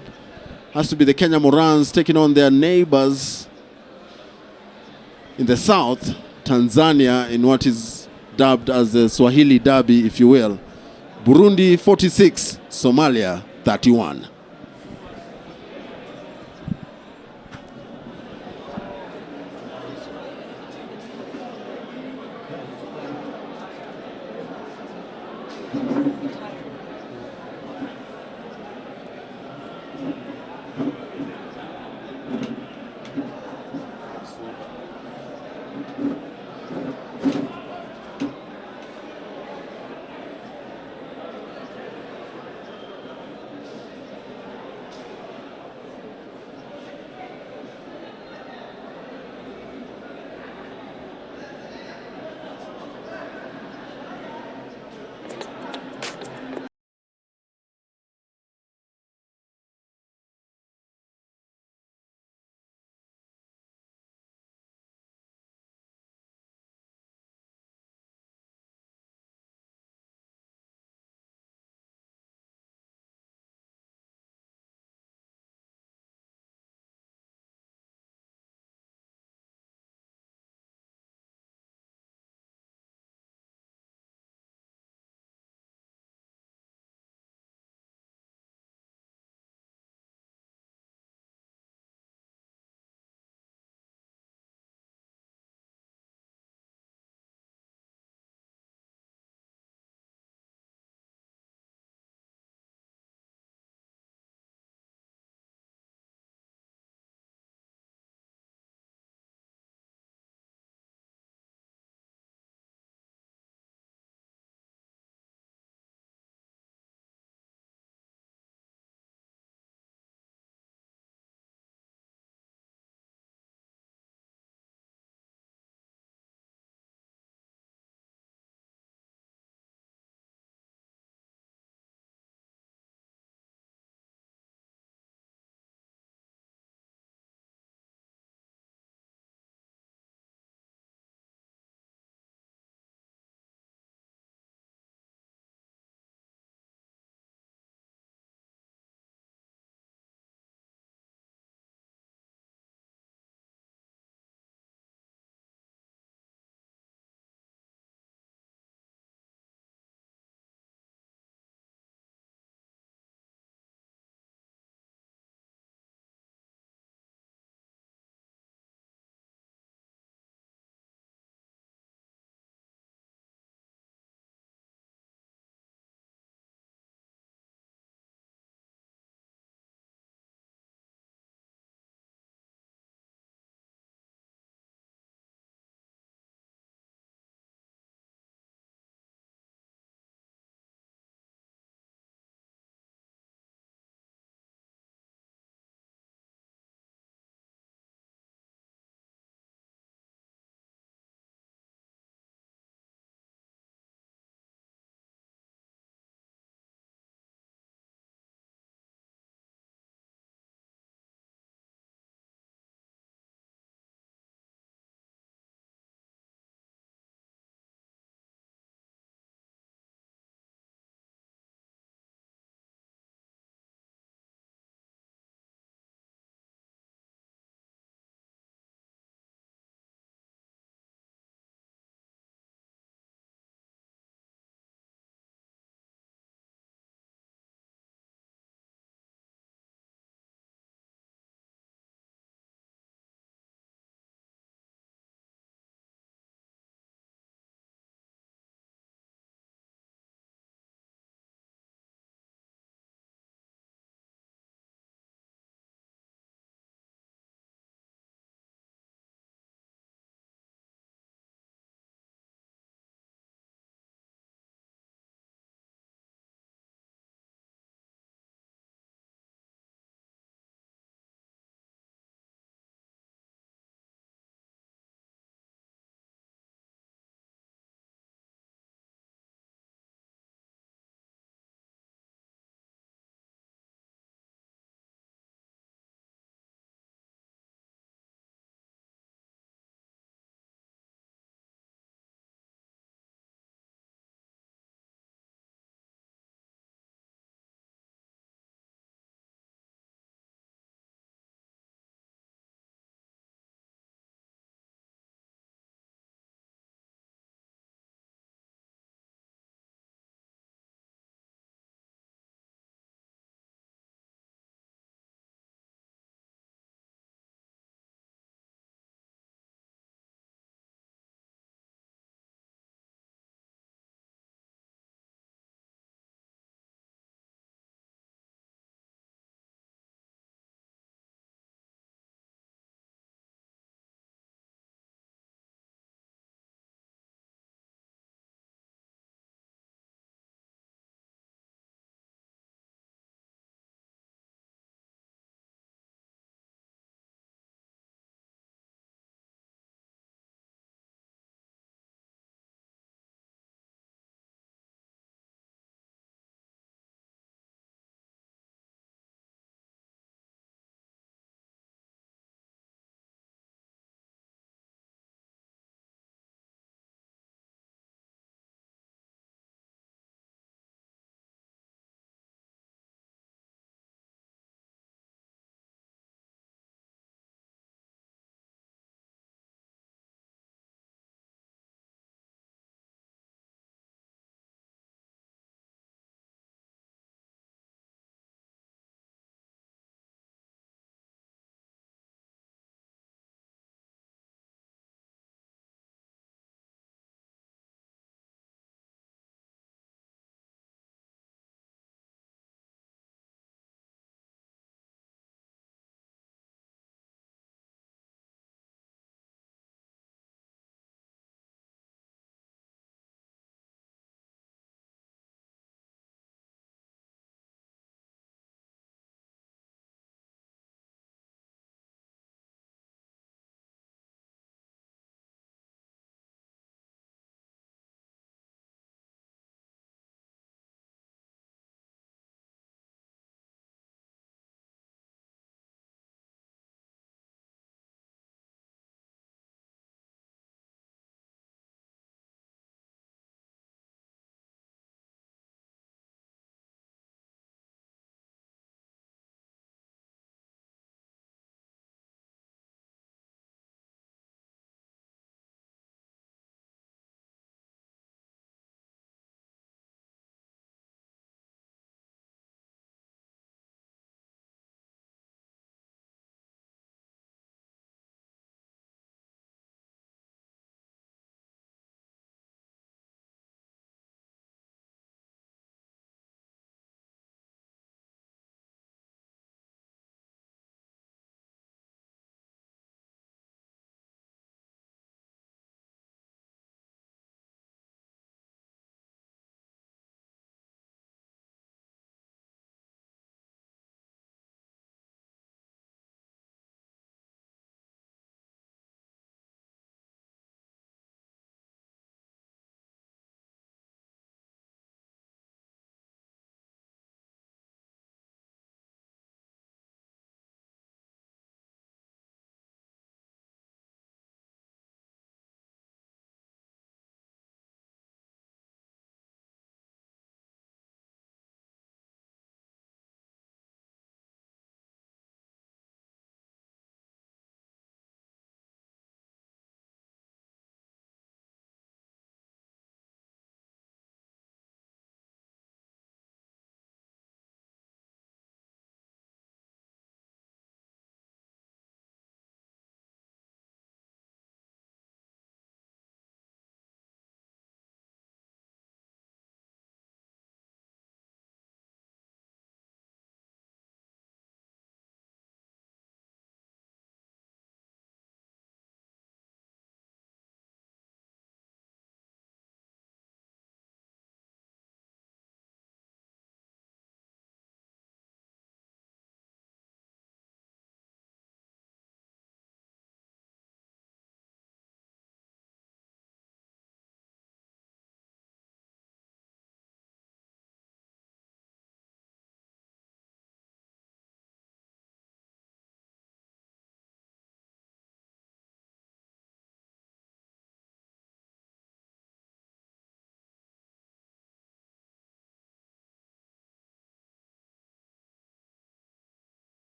has to be the Kenya Morans taking on their neighbors in the south, Tanzania, in what is dubbed as the Swahili Derby, if you will. Burundi 46, Somalia 31.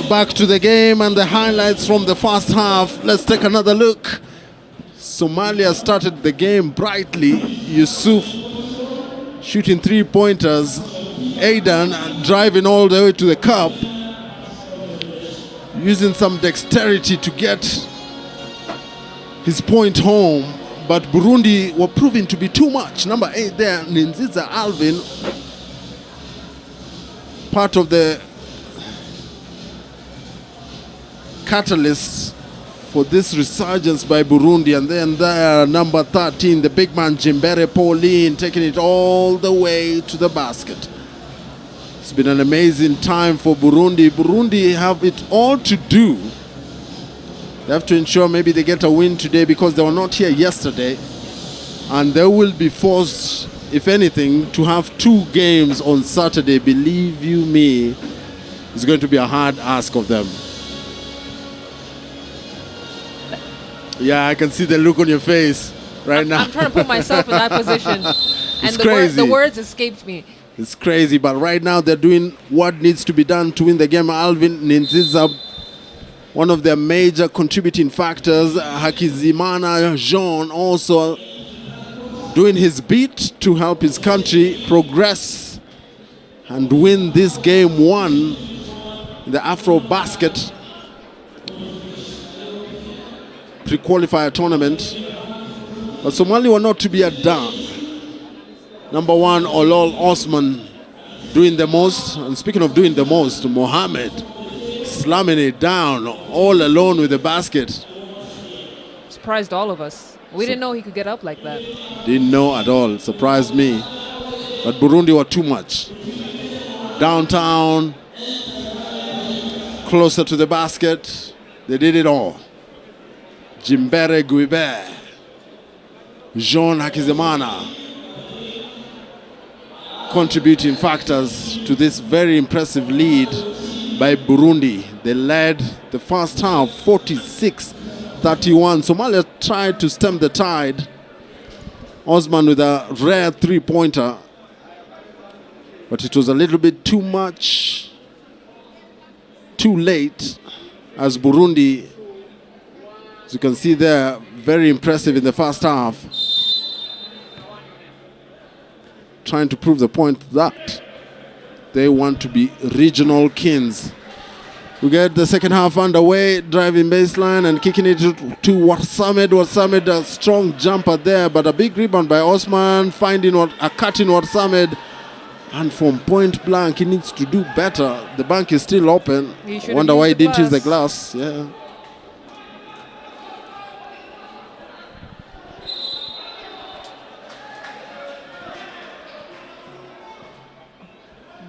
back to the game and the highlights from the first half. Let's take another look. Somalia started the game brightly. Yusuf shooting 3-pointers. Aidan driving all the way to the cup, using some dexterity to get his point home. But Burundi were proving to be too much. Number 8 there, Ninziza Alvin, part of the catalyst for this resurgence by Burundi. And then there, number 13, the big man Jimbere Pauline, taking it all the way to the basket. It's been an amazing time for Burundi. Burundi have it all to do. They have to ensure maybe they get a win today because they were not here yesterday. And they will be forced, if anything, to have 2 games on Saturday. Believe you me, it's going to be a hard ask of them. Yeah, I can see the look on your face right now. I'm trying to put myself in that position. And the words escaped me. It's crazy, but right now they're doing what needs to be done to win the game. Alvin Ninziza, one of their major contributing factors. Hakizimana Jean also doing his bit to help his country progress and win this game 1 in the AfroBasket pre-qualifier tournament. But Somalia were not to be outdone. Number 1, Olol Osman doing the most. And speaking of doing the most, Mohammed slamming it down all alone with the basket. Surprised all of us. We didn't know he could get up like that. Didn't know at all. Surprised me. But Burundi were too much. Downtown, closer to the basket. They did it all. Jimbere Guibe, Jean Hakizemana, contributing factors to this very impressive lead by Burundi. They led the first half 46-31. Somalia tried to stem the tide. Osman with a rare 3-pointer, but it was a little bit too much, too late, as Burundi, as you can see there, very impressive in the first half. Trying to prove the point that they want to be regional kings. We get the second half underway, driving baseline and kicking it to Warsamed. Warsamed, a strong jumper there, but a big rebound by Osman, finding a cut in Warsamed. And from point blank, he needs to do better. The bank is still open. Wonder why he didn't use the glass. Yeah.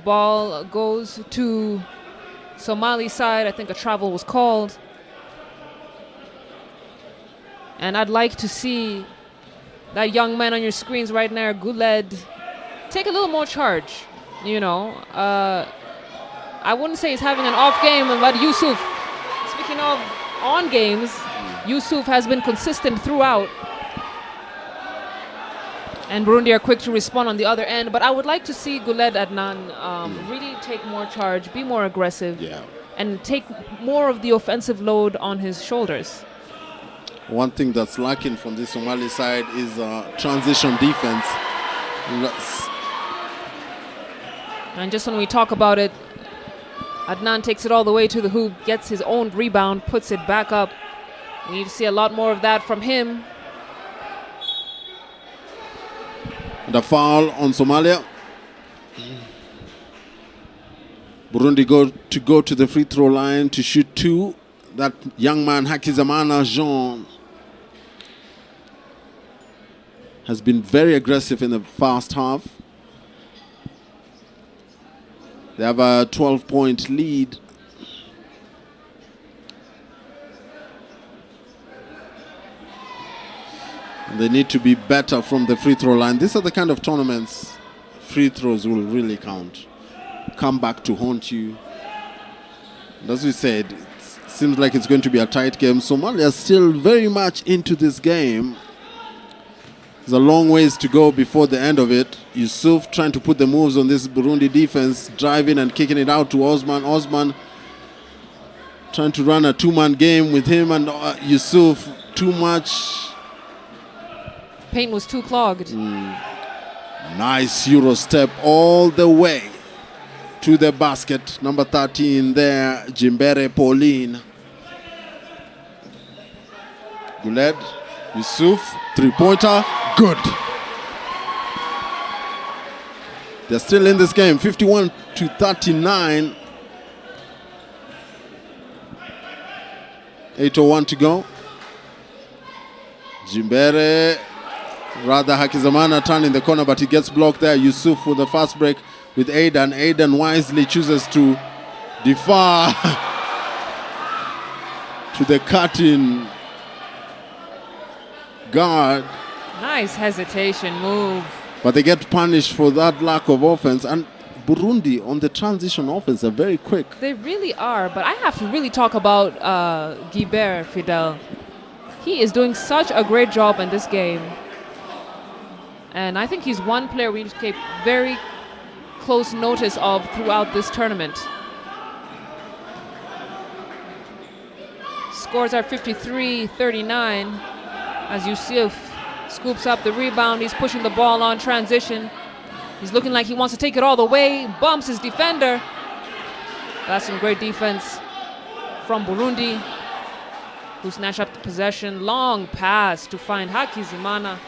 Ball goes to Somali side. I think a travel was called. And I'd like to see that young man on your screens right now, Guled, take a little more charge. You know, I wouldn't say he's having an off game, but Yusuf, speaking of on games, Yusuf has been consistent throughout. And Burundi are quick to respond on the other end. But I would like to see Guled Adnan really take more charge, be more aggressive, and take more of the offensive load on his shoulders. One thing that's lacking from this Somali side is transition defense. And just when we talk about it, Adnan takes it all the way to the hoop, gets his own rebound, puts it back up. We need to see a lot more of that from him. The foul on Somalia. Burundi go to the free throw line to shoot 2. That young man, Hakizemana Jean, has been very aggressive in the first half. They have a 12-point lead. They need to be better from the free throw line. These are the kind of tournaments free throws will really count. Come back to haunt you. And as we said, it seems like it's going to be a tight game. Somalia is still very much into this game. There's a long ways to go before the end of it. Yusuf trying to put the moves on this Burundi defense, driving and kicking it out to Osman. Osman trying to run a two-man game with him and Yusuf. Too much. Paint was too clogged. Nice Euro step all the way to the basket. Number 13 there, Jimbere Pauline. Guled, Yusuf, three-pointer, good. They're still in this game, 51-39. 8:01 to go. Jimbere, rather Hakizimana turn in the corner, but he gets blocked there. Yusuf for the fast break with Aidan. Aidan wisely chooses to defer to the cutting guard. Nice hesitation move. But they get punished for that lack of offense. And Burundi on the transition offense are very quick. They really are, but I have to really talk about Guibert Fidel. He is doing such a great job in this game. And I think he's one player we need to take very close notice of throughout this tournament. Scores are 53-39 as Yusuf scoops up the rebound. He's pushing the ball on transition. He's looking like he wants to take it all the way. Bumps his defender. That's some great defense from Burundi, who snatched up the possession. Long pass to find Hakizimana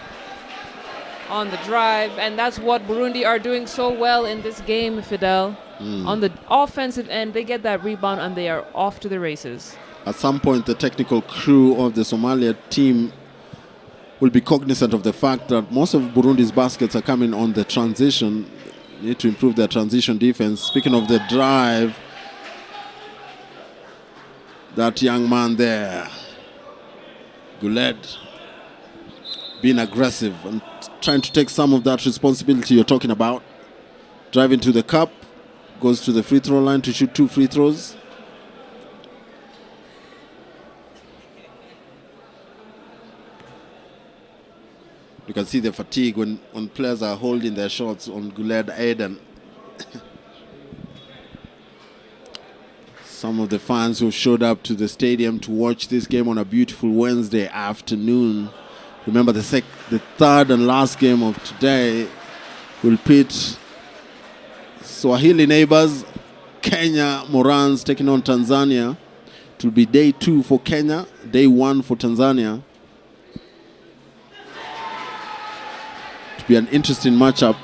on the drive. And that's what Burundi are doing so well in this game, Fidel. On the offensive end, they get that rebound and they are off to the races. At some point, the technical crew of the Somalia team will be cognizant of the fact that most of Burundi's baskets are coming on the transition. They need to improve their transition defense. Speaking of the drive, that young man there, Guled, being aggressive and trying to take some of that responsibility you're talking about. Driving to the cup, goes to the free throw line to shoot 2 free throws. You can see the fatigue when players are holding their shots on Guled Aidan. Some of the fans who showed up to the stadium to watch this game on a beautiful Wednesday afternoon. Remember, the third and last game of today will pit Swahili neighbors, Kenya Morans taking on Tanzania. It will be day 2 for Kenya, day 1 for Tanzania. Be an interesting matchup.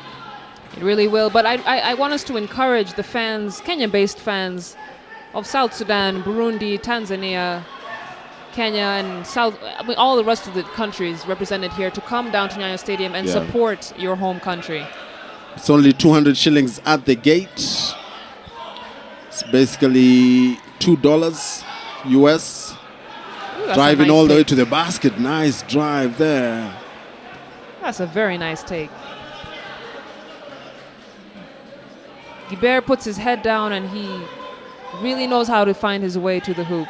It really will, but I want us to encourage the fans, Kenya-based fans of South Sudan, Burundi, Tanzania, Kenya, and all the rest of the countries represented here to come down to Nyayo Stadium and support your home country. It's only 200 shillings at the gate. It's basically $2 US. Ooh, driving nice all the way take. to the basket. Nice drive there. That's a very nice take. Guibert puts his head down and he really knows how to find his way to the hoop.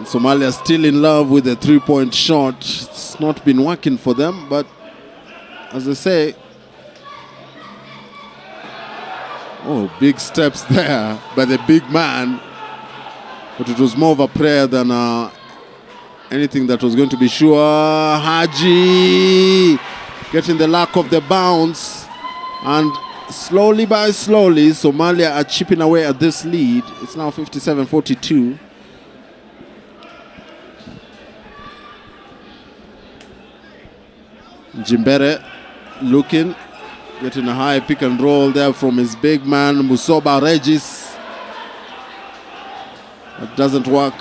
Somalia still in love with the three-point shot. It's not been working for them, but as I say, big steps there by the big man. But it was more of a prayer than anything that was going to be sure. Haji getting the lack of the bounce. And slowly by slowly, Somalia are chipping away at this lead. It's now 57-42. Jimbere looking, getting a high pick and roll there from his big man, Musoba Regis. That doesn't work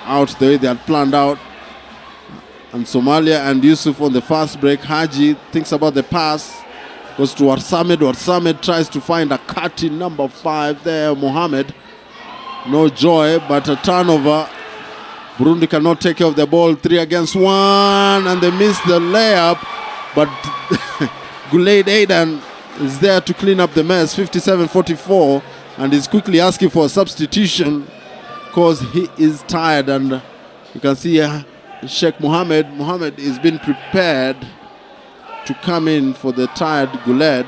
out the way they had planned out. And Somalia and Yusuf on the fast break. Haji thinks about the pass, goes to Warsamed. Warsamed tries to find a cut in number 5 there, Mohamed. No joy, but a turnover. Burundi cannot take care of the ball. 3 against 1, and they miss the layup. But Guled Aidan is there to clean up the mess. 57-44, and he's quickly asking for a substitution because he is tired. And you can see Sheikh Mohamed. Mohamed is being prepared to come in for the tired Guled.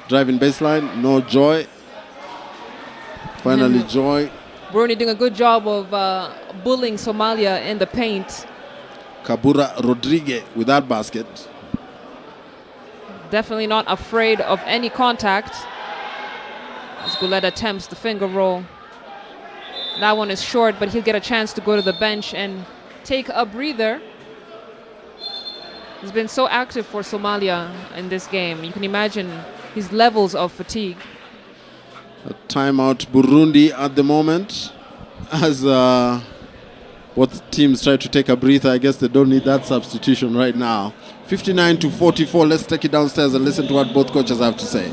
Driving baseline, no joy. Finally, Joy. Burundi doing a good job of bullying Somalia in the paint. Kabura Rodriguez with that basket. Definitely not afraid of any contact. As Goulet attempts the finger roll. That one is short, but he'll get a chance to go to the bench and take a breather. He's been so active for Somalia in this game. You can imagine his levels of fatigue. A timeout Burundi at the moment. As both teams try to take a breather, I guess they don't need that substitution right now. 59-44. Let's take it downstairs and listen to what both coaches have to say.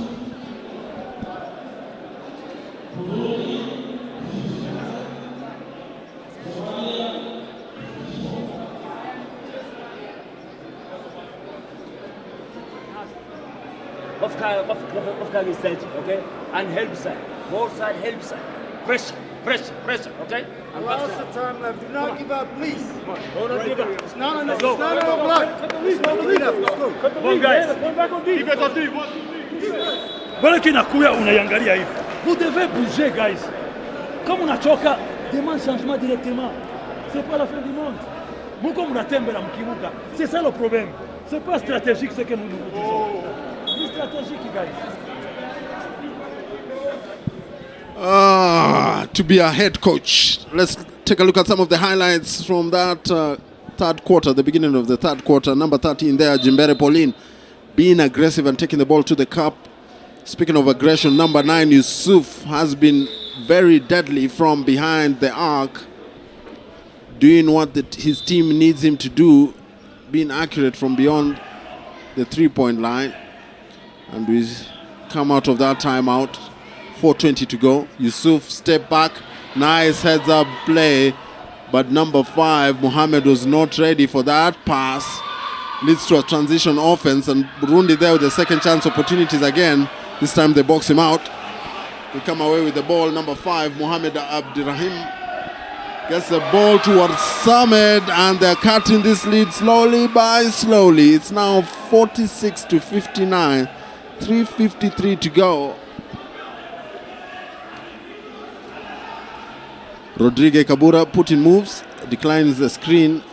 Of is side, okay? And help side. More side, help side. Pressure, pressure, pressure, okay? And Lots of time left. Do not give up, please. Don't give up. It's not enough. Let's go. It's not enough block. It's not enough. Let's go. Come on, guys. Bora kinakuya unaiangalia hivi. Vous devez bouger, guys. Comme unachoka, demande changement directement. C'est pas la fin du monde. Muko mnatembea mkibuka. C'est ça le problème. C'est pas stratégique ce que nous disons. C'est stratégique, guys. To be a head coach. Let's take a look at some of the highlights from that third quarter, the beginning of the third quarter. Number 13 there, Jimbere Pauline, being aggressive and taking the ball to the cup. Speaking of aggression, number 9, Yusuf, has been very deadly from behind the arc, doing what his team needs him to do, being accurate from beyond the three-point line. And we come out of that timeout. 4:20 to go. Yusuf step back. Nice heads-up play. But number 5, Mohamed, was not ready for that pass. Leads to a transition offense. And Burundi there with the second chance opportunities again. This time they box him out. They come away with the ball. Number 5, Mohamed Abdirahim, gets the ball towards Samed. And they're cutting this lead slowly by slowly. It's now 46-59. 3:53 to go. Rodriguez Kabura putting moves, declines the screen.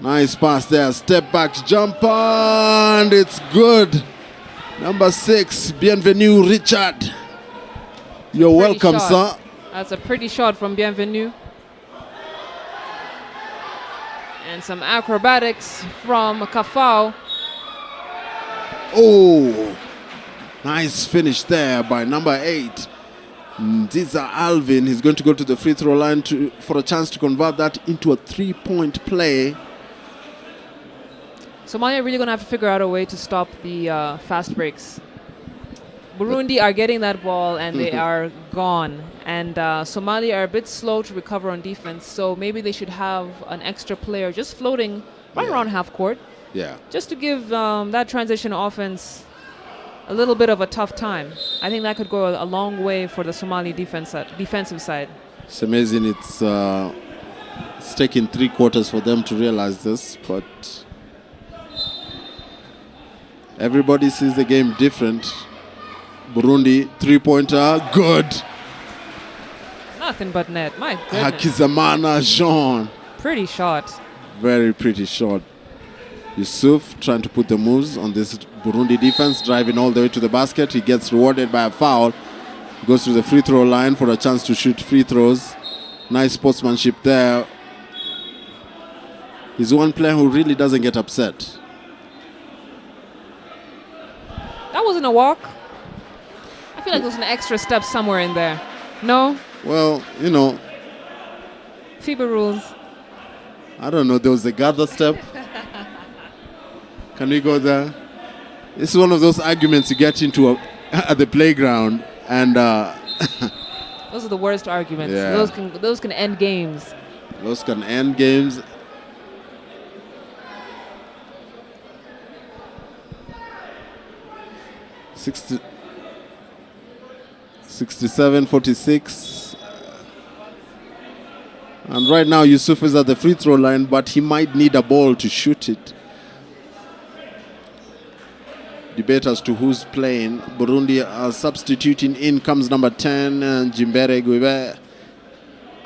Nice pass there, step back jumper, and it's good. Number 6, Bienvenue Richard. You're welcome, sir. That's a pretty shot from Bienvenue. And some acrobatics from Kafau. Oh, nice finish there by number 8. Ndiza Alvin. He's going to go to the free throw line for a chance to convert that into a 3-point play. Somalia really going to have to figure out a way to stop the fast breaks. Burundi are getting that ball and they are gone. And Somalia are a bit slow to recover on defense, so maybe they should have an extra player just floating right around half court. Yeah. Just to give that transition offense a little bit of a tough time. I think that could go a long way for the Somali defensive side. It's amazing. It's taken 3 quarters for them to realize this, but everybody sees the game different. Burundi, 3-pointer, good. Nothing but net, my goodness. Hakizamana Jean. Pretty shot. Very pretty shot. Yusuf trying to put the moves on this Burundi defense, driving all the way to the basket. He gets rewarded by a foul. He goes to the free throw line for a chance to shoot free throws. Nice sportsmanship there. He's one player who really doesn't get upset. That wasn't a walk. I feel like there was an extra step somewhere in there. No? Well, you know. FIBA rules. I don't know. There was a gather step. Can we go there? This is one of those arguments you get into at the playground, and those are the worst arguments. Yeah. Those can end games. Those can end games. $60, 67-46. And right now Yusuf is at the free throw line, but he might need a ball to shoot it. debate as to who's playing. Burundi substituting. In comes number 10, Jimbere Guibe.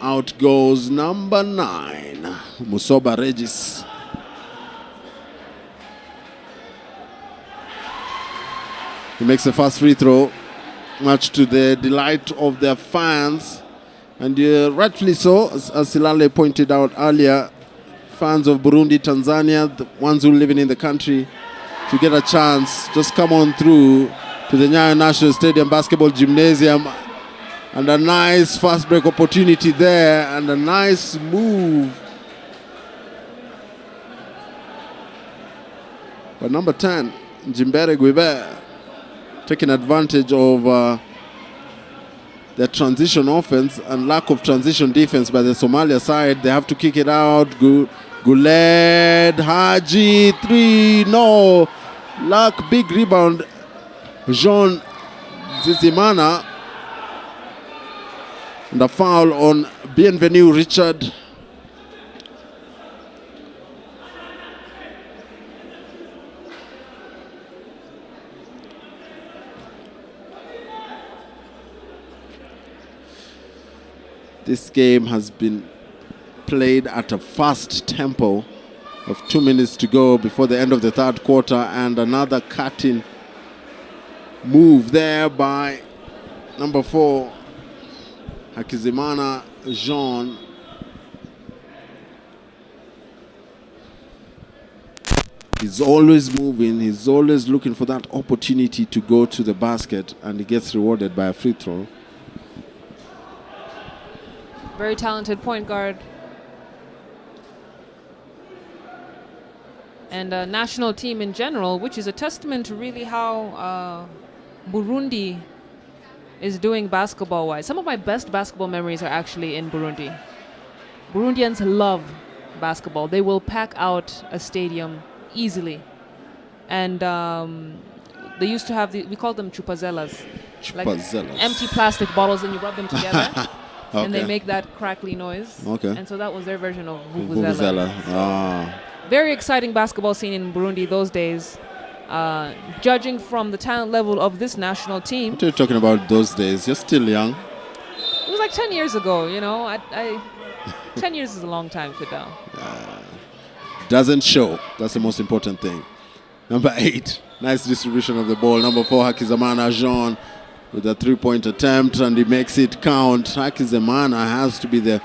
Out goes number 9, Musoba Regis. He makes the first free throw, much to the delight of their fans. And rightfully so, as Silale pointed out earlier, fans of Burundi, Tanzania, the ones who are living in the country, if you get a chance, just come on through to the Nyayo National Stadium Basketball Gymnasium. And a nice fast break opportunity there, and a nice move. But number 10, Jimbere Guibe, taking advantage of the transition offense and lack of transition defense by the Somalia side. They have to kick it out. Guled Haji, 3, no. Luck, big rebound. Jean Zizimana. And a foul on Bienvenu Richard. This game has been played at a fast tempo of 2 minutes to go before the end of the third quarter, and another cutting move there by number 4, Hakizimana Jean. He's always moving, he's always looking for that opportunity to go to the basket, and he gets rewarded by a free throw. Very talented point guard. And a national team in general, which is a testament to really how Burundi is doing basketball-wise. Some of my best basketball memories are actually in Burundi. Burundians love basketball. They will pack out a stadium easily. And they used to have, we call them chupazelas. Like empty plastic bottles, and you rub them together. Okay. And they make that crackly noise. Okay. And so that was their version of vuvuzela. Very exciting basketball scene in Burundi those days. Judging from the talent level of this national team. What are you talking about those days? You're still young. It was like 10 years ago, you know. 10 years is a long time, Fidel. Doesn't show. That's the most important thing. Number 8, nice distribution of the ball. Number 4, Hakizimana Jean with a 3-point attempt, and he makes it count. Hakizimana has to be the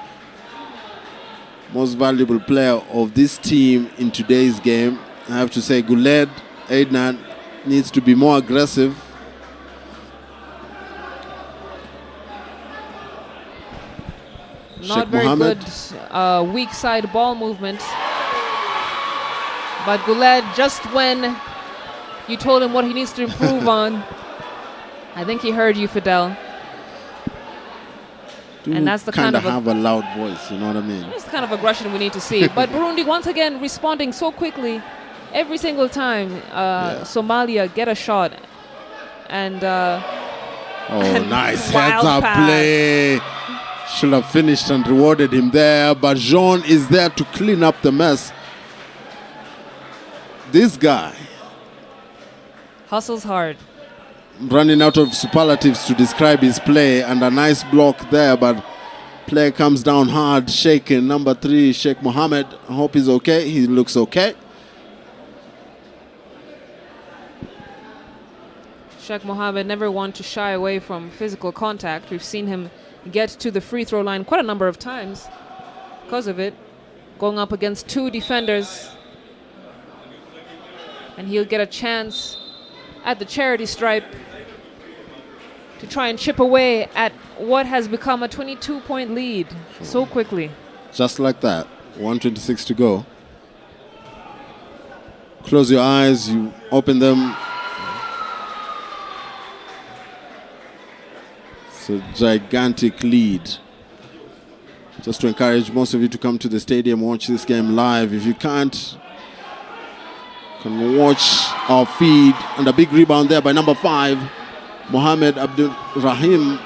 most valuable player of this team in today's game. I have to say, Guled Aidnan needs to be more aggressive. Not Sheikh very Mohammed. good weak side ball movement. But Guled, just when you told him what he needs to improve on, I think he heard you, Fidel. And that's the kind of have a loud voice, you know what I mean? That's the kind of aggression we need to see. But Burundi, once again, responding so quickly. Every single time Somalia get a shot. And nice heads-up play. Should have finished and rewarded him there. But Jean is there to clean up the mess. This guy hustles hard. Running out of superlatives to describe his play, and a nice block there, but play comes down hard, shaken. Number 3, Sheikh Mohammed. I hope he's okay. He looks okay. Sheikh Mohammed never want to shy away from physical contact. We've seen him get to the free throw line quite a number of times because of it, going up against 2 defenders. And he'll get a chance at the charity stripe to try and chip away at what has become a 22-point lead so quickly. Just like that. 1:26 to go. Close your eyes, you open them. It's a gigantic lead. Just to encourage most of you to come to the stadium, watch this game live. If you can't, can watch our feed. And a big rebound there by number 5, Mohamed Abdul Rahim.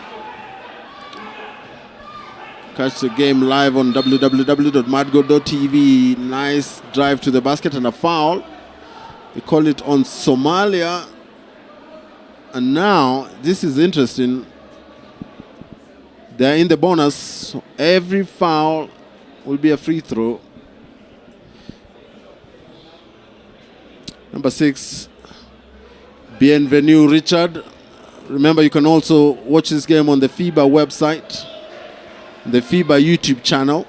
Catch the game live on www.madgo.tv. Nice drive to the basket and a foul. They call it on Somalia. And now, this is interesting. They're in the bonus. Every foul will be a free throw. Number 6, Bienvenue Richard. Remember, you can also watch this game on the FIBA website, the FIBA YouTube channel.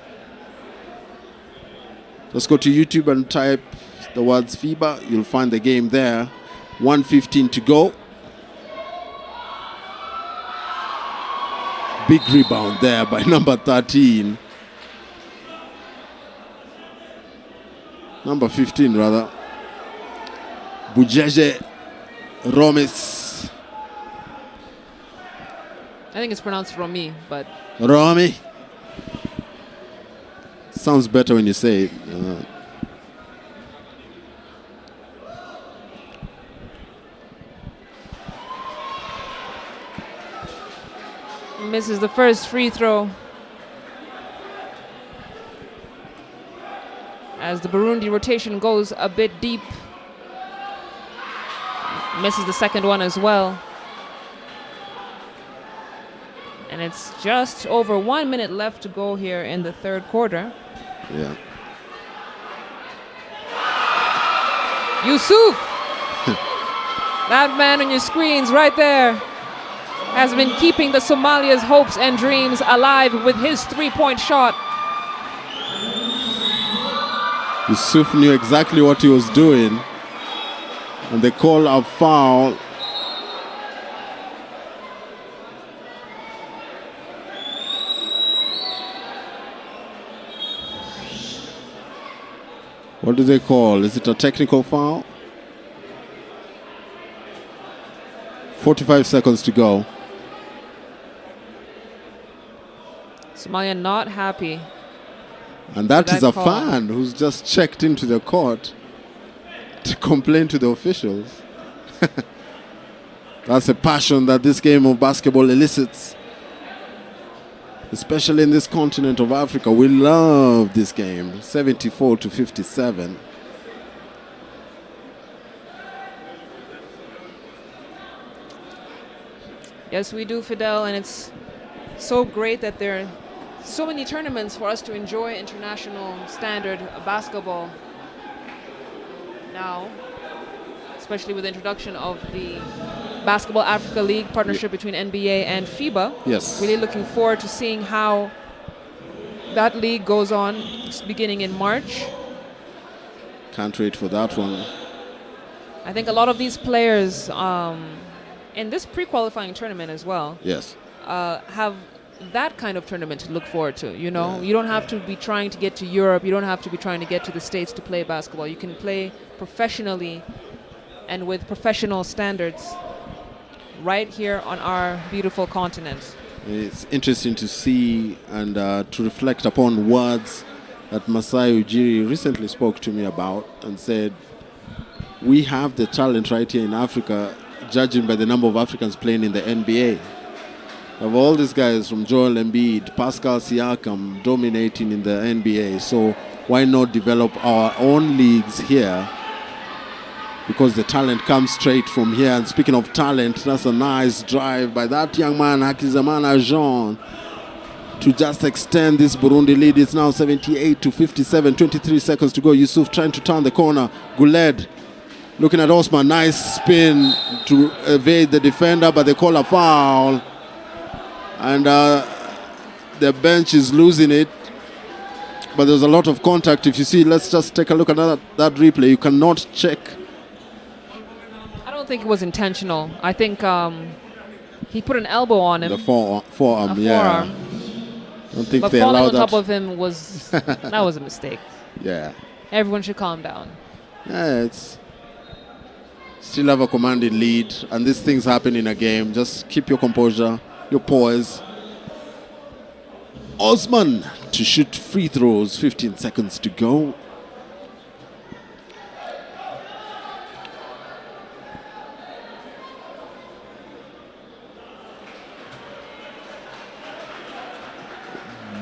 Just go to YouTube and type the words FIBA. You'll find the game there. 1:15 to go. Big rebound there by number 13. Number 15, rather. Bujeje Romis. I think it's pronounced Romi, but Romi. Sounds better when you say it. misses the first free throw. As the Burundi rotation goes a bit deep. Misses the second one as well. And it's just over 1 minute left to go here in the third quarter. Yeah. Yusuf! That man on your screens right there has been keeping the Somalia's hopes and dreams alive with his three-point shot. Yusuf knew exactly what he was doing. And they call a foul. What do they call? Is it a technical foul? 45 seconds to go. Somalia not happy. And that is a call. fan who's just checked into the court to complain to the officials. That's a passion that this game of basketball elicits. Especially in this continent of Africa. We love this game. 74-57. Yes, we do, Fidel, and it's so great that there are so many tournaments for us to enjoy international standard basketball now, especially with the introduction of the Basketball Africa League partnership between NBA and FIBA. Yes. Really looking forward to seeing how that league goes on, beginning in March. Can't wait for that one. I think a lot of these players in this pre-qualifying tournament as well Yes. have that kind of tournament to look forward to. You know, you don't have to be trying to get to Europe. You don't have to be trying to get to the States to play basketball. You can play professionally and with professional standards right here on our beautiful continent. It's interesting to see and to reflect upon words that Masai Ujiri recently spoke to me about and said, we have the talent right here in Africa, judging by the number of Africans playing in the NBA. Of all these guys from Joel Embiid, Pascal Siakam dominating in the NBA, so why not develop our own leagues here? Because the talent comes straight from here. And speaking of talent, that's a nice drive by that young man, Hakizimana Jean, to just extend this Burundi lead. It's now 78-57, 23 seconds to go. Yusuf trying to turn the corner. Guled looking at Osman, nice spin to evade the defender, but they call a foul. And the bench is losing it. But there's a lot of contact. If you see, let's just take a look at that replay. You cannot check. I don't think it was intentional. I think he put an elbow on him. The forearm, a yeah. forearm. Don't think But they falling allow on that. top of him was, that was a mistake. Yeah. Everyone should calm down. Yeah, it's still have a commanding lead, and these things happen in a game. Just keep your composure, your poise. Osman to shoot free throws, 15 seconds to go.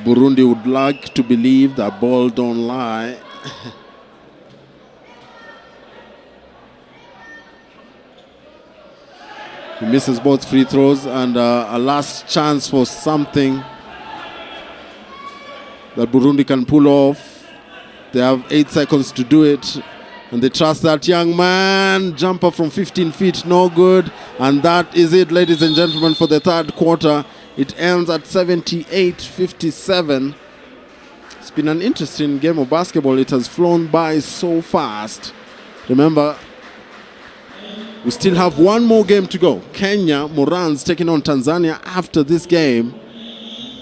Burundi would like to believe that ball don't lie. He misses both free throws, and a last chance for something that Burundi can pull off. They have 8 seconds to do it, and they trust that young man. Jumper from 15 feet, no good. And that is it, ladies and gentlemen, for the third quarter. It ends at 78-57. It's been an interesting game of basketball. It has flown by so fast. Remember, we still have one more game to go. Kenya, Morans taking on Tanzania after this game.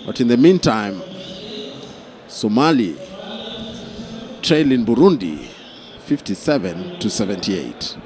But in the meantime, Somali trailing Burundi 57-78.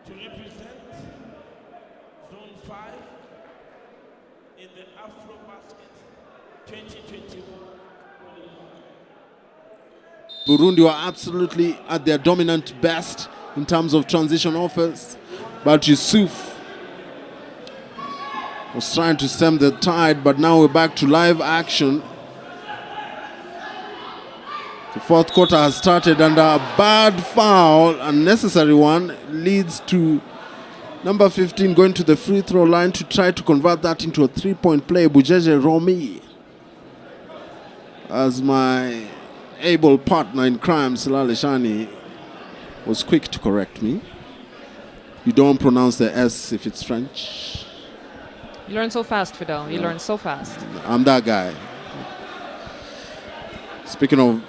To represent Zone 5 in the AfroBasket 2021. Burundi were absolutely at their dominant best in terms of transition offense, but Yusuf was trying to stem the tide, but now we're back to live action. The fourth quarter has started, and a bad foul, unnecessary one, leads to number 15 going to the free throw line to try to convert that into a three-point play. Bujeje Romi, as my able partner in crime, Silale Shani, was quick to correct me. You don't pronounce the S if it's French. You learn so fast, Fidel. You learn so fast. I'm that guy. Speaking of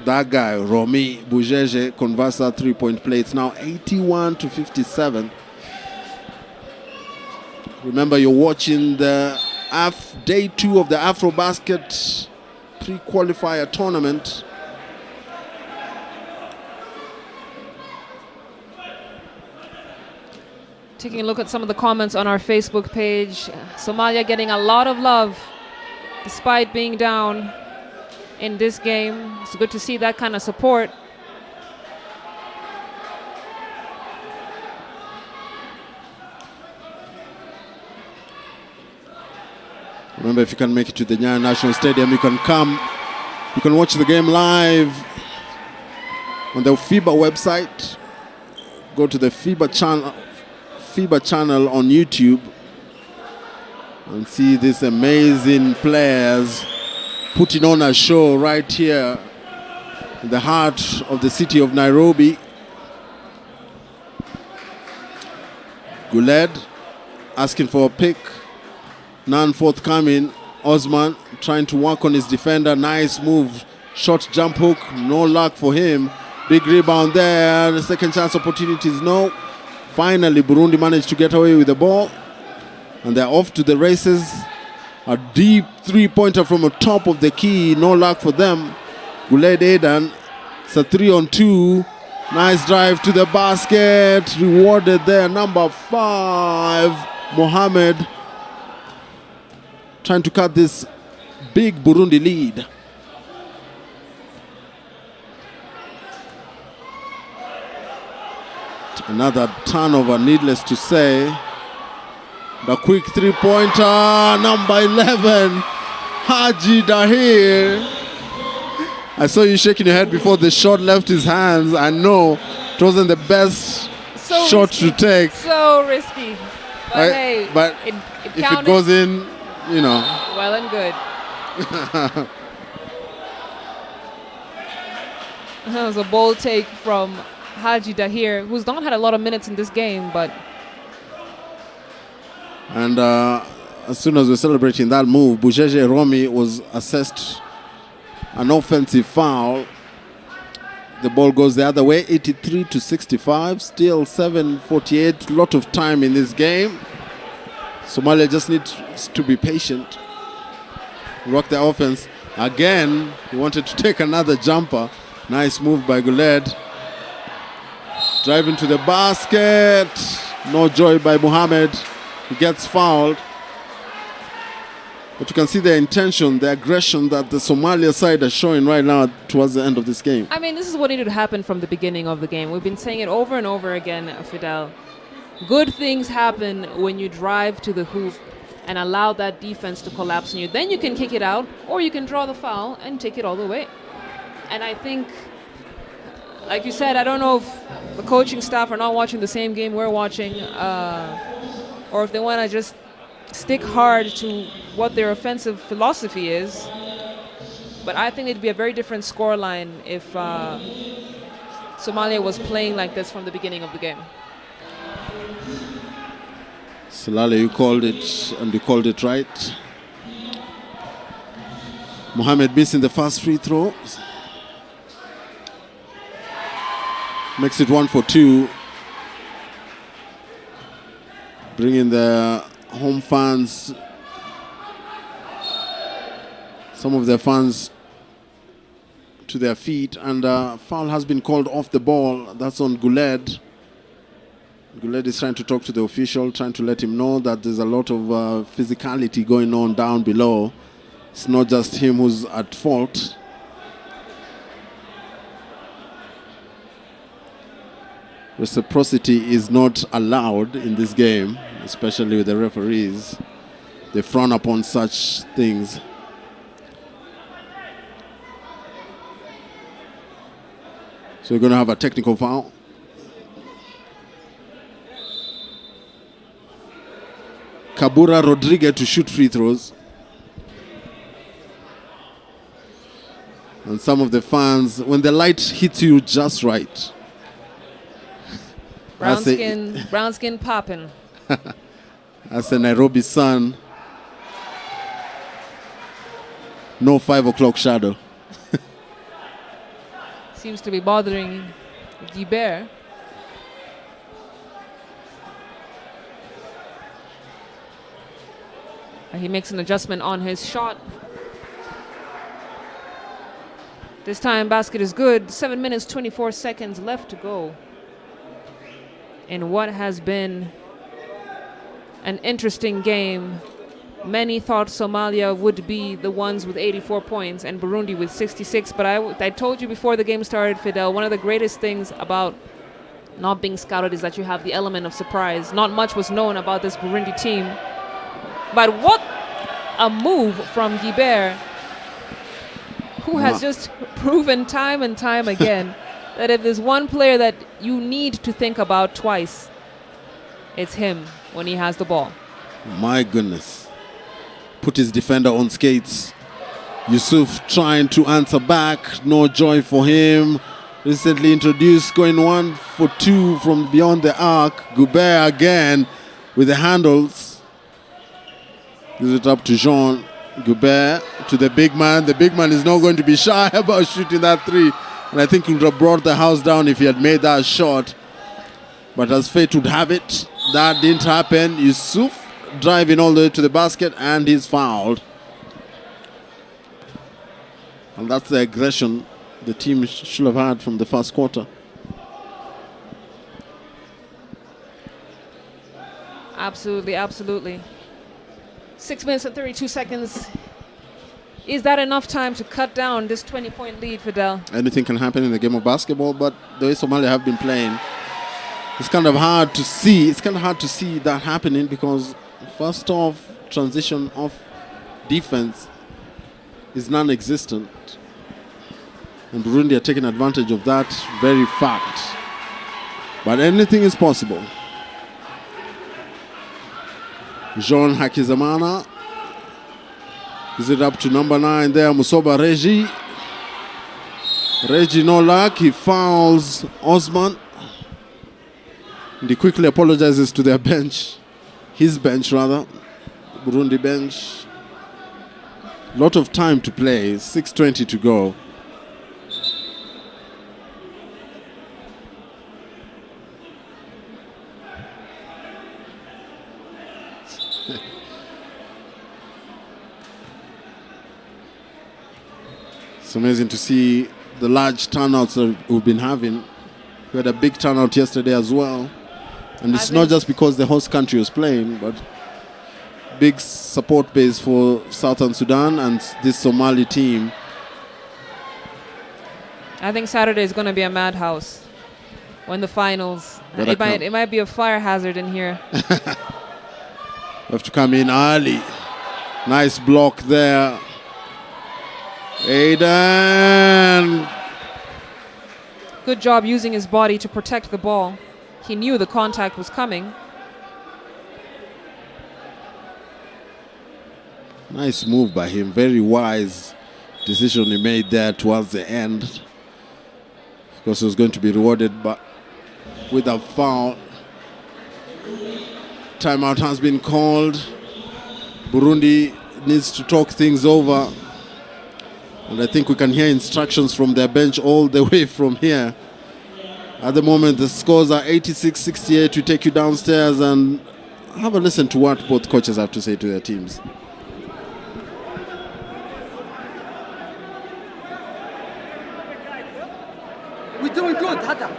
that guy, Romi Bujeje converts that three-point play. It's now 81-57. Remember, you're watching the day 2 of the AfroBasket pre-qualifier tournament. Taking a look at some of the comments on our Facebook page. Somalia getting a lot of love despite being down in this game. It's good to see that kind of support. Remember, if you can make it to the Nyayo National Stadium, you can come. You can watch the game live on the FIBA website. Go to the FIBA channel on YouTube and see these amazing players putting on a show right here in the heart of the city of Nairobi. Guled asking for a pick. None forthcoming. Osman trying to work on his defender. Nice move. Short jump hook. No luck for him. Big rebound there. The second chance opportunities. No. Finally, Burundi managed to get away with the ball. And they're off to the races. A deep three-pointer from the top of the key. No luck for them. Guled Aidan. It's a 3-on-2. Nice drive to the basket. Rewarded there. Number 5, Mohamed. Trying to cut this big Burundi lead. Another turnover, needless to say. The quick three-pointer, number 11, Haji Dahir. I saw you shaking your head before the shot left his hands. I know it wasn't the best shot risky. to take. So risky. But hey, but it if counted. it goes in, you know. Well and good. That was a bold take from Haji Dahir, who's not had a lot of minutes in this game, but... And as soon as we're celebrating that move, Bujeje Romy was assessed an offensive foul. The ball goes the other way, 83-65, still 7:48, lot of time in this game. Somalia just needs to be patient. Rock the offense. Again, he wanted to take another jumper. Nice move by Guled. Driving to the basket. No joy by Mohamed. He gets fouled. But you can see the intention, the aggression that the Somalia side is showing right now towards the end of this game. I mean, this is what needed to happen from the beginning of the game. We've been saying it over and over again, Fidel. Good things happen when you drive to the hoop and allow that defense to collapse on you. Then you can kick it out, or you can draw the foul and take it all the way. And I think, like you said, I don't know if the coaching staff are not watching the same game we're watching, or if they want to just stick hard to what their offensive philosophy is. But I think it'd be a very different scoreline if Somalia was playing like this from the beginning of the game. Salale, you called it, and you called it right. Mohamed missing the first free throw. Makes it 1 for 2. Bringing the home fans, some of their fans, to their feet, and foul has been called off the ball. That's on Guled. Guled is trying to talk to the official, trying to let him know that there's a lot of physicality going on down below. It's not just him who's at fault. Reciprocity is not allowed in this game, especially with the referees. They frown upon such things. So we're going to have a technical foul. Kabura Rodriguez to shoot free throws. And some of the fans, when the light hits you just right. Brown skin popping. As a Nairobi sun, no 5 o'clock shadow. Seems to be bothering Guibert. He makes an adjustment on his shot. This time basket is good. 7 minutes, 24 seconds left to go in what has been an interesting game. Many thought Somalia would be the ones with 84 points and Burundi with 66. But I told you before the game started, Fidel, one of the greatest things about not being scouted is that you have the element of surprise. Not much was known about this Burundi team. But what a move from Guibert, who has just proven time and time again that if there's one player that you need to think about twice, it's him when he has the ball. My goodness. Put his defender on skates. Yusuf trying to answer back. No joy for him. Recently introduced, going 1 for 2 from beyond the arc. Guibert again with the handles. Gives it up to Jean. Guibert to the big man. The big man is not going to be shy about shooting that 3. And I think he would have brought the house down if he had made that shot. But as fate would have it, that didn't happen. Yusuf driving all the way to the basket, and he's fouled. And that's the aggression the team should have had from the first quarter. Absolutely, absolutely. 6 minutes and 32 seconds. Is that enough time to cut down this 20-point lead, Fidel? Anything can happen in the game of basketball, but the way Somalia have been playing, it's kind of hard to see. It's kind of hard to see that happening because First off, transition off defense is non-existent. And Burundi are taking advantage of that very fact. But anything is possible. Jean Hakizamana. Is it up to number 9 there, Musoba Reggie? Reggie no luck, he fouls Osman. And he quickly apologizes to their bench. His bench rather. Burundi bench. Lot of time to play, 6:20 to go. It's amazing to see the large turnouts that we've been having. We had a big turnout yesterday as well. And it's not just because the host country was playing, but big support base for Southern Sudan and this Somali team. I think Saturday is going to be a madhouse when the finals. It might be a fire hazard in here. We have to come in early. Nice block there. Aiden. Good job using his body to protect the ball. He knew the contact was coming. Nice move by him. Very wise decision he made there towards the end. Of course, he was going to be rewarded with a foul. Timeout has been called. Burundi needs to talk things over. And I think we can hear instructions from their bench all the way from here. At the moment, the scores are 86-68. We take you downstairs and have a listen to what both coaches have to say to their teams. We're doing good, Hata.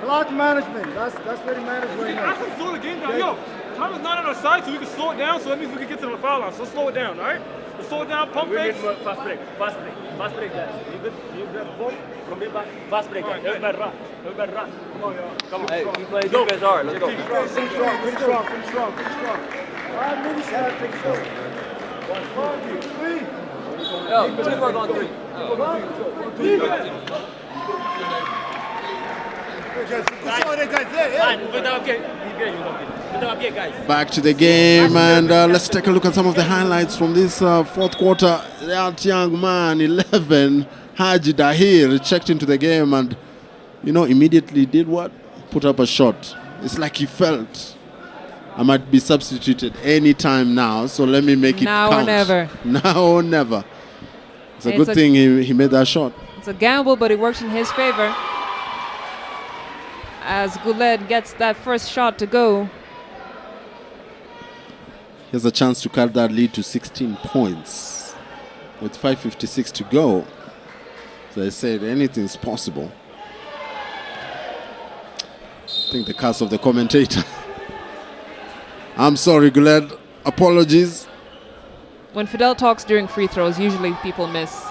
Clock management. That's very managed right now. I can slow the game down. Yo, time is not on our side, so we can slow it down. So that means we can get to the foul line. So slow it down, all right? Let's slow it down, pump fakes. Fast break, guys. You good? You grab the ball from the back. Fast break, guys. Everybody run. Come on, y'all. Come on. Hey, keep playing defense hard. Let's go. Finish strong. 5 minutes left. Finish strong. 1, 2, 3. Yo, teamwork on 3. Back to the game, and let's take a look at some of the highlights from this fourth quarter. That young man, 11, Haji Dahir, checked into the game and, immediately did what? Put up a shot. It's like he felt I might be substituted any time now, so let me make it count. Now or never. Now or never. It's a good thing he made that shot. It's a gamble, but it works in his favor. As Guled gets that first shot to go. He has a chance to cut that lead to 16 points with 5:56 to go. So I said anything's possible. I think the curse of the commentator. I'm sorry, Guled. Apologies. When Fidel talks during free throws, usually people miss.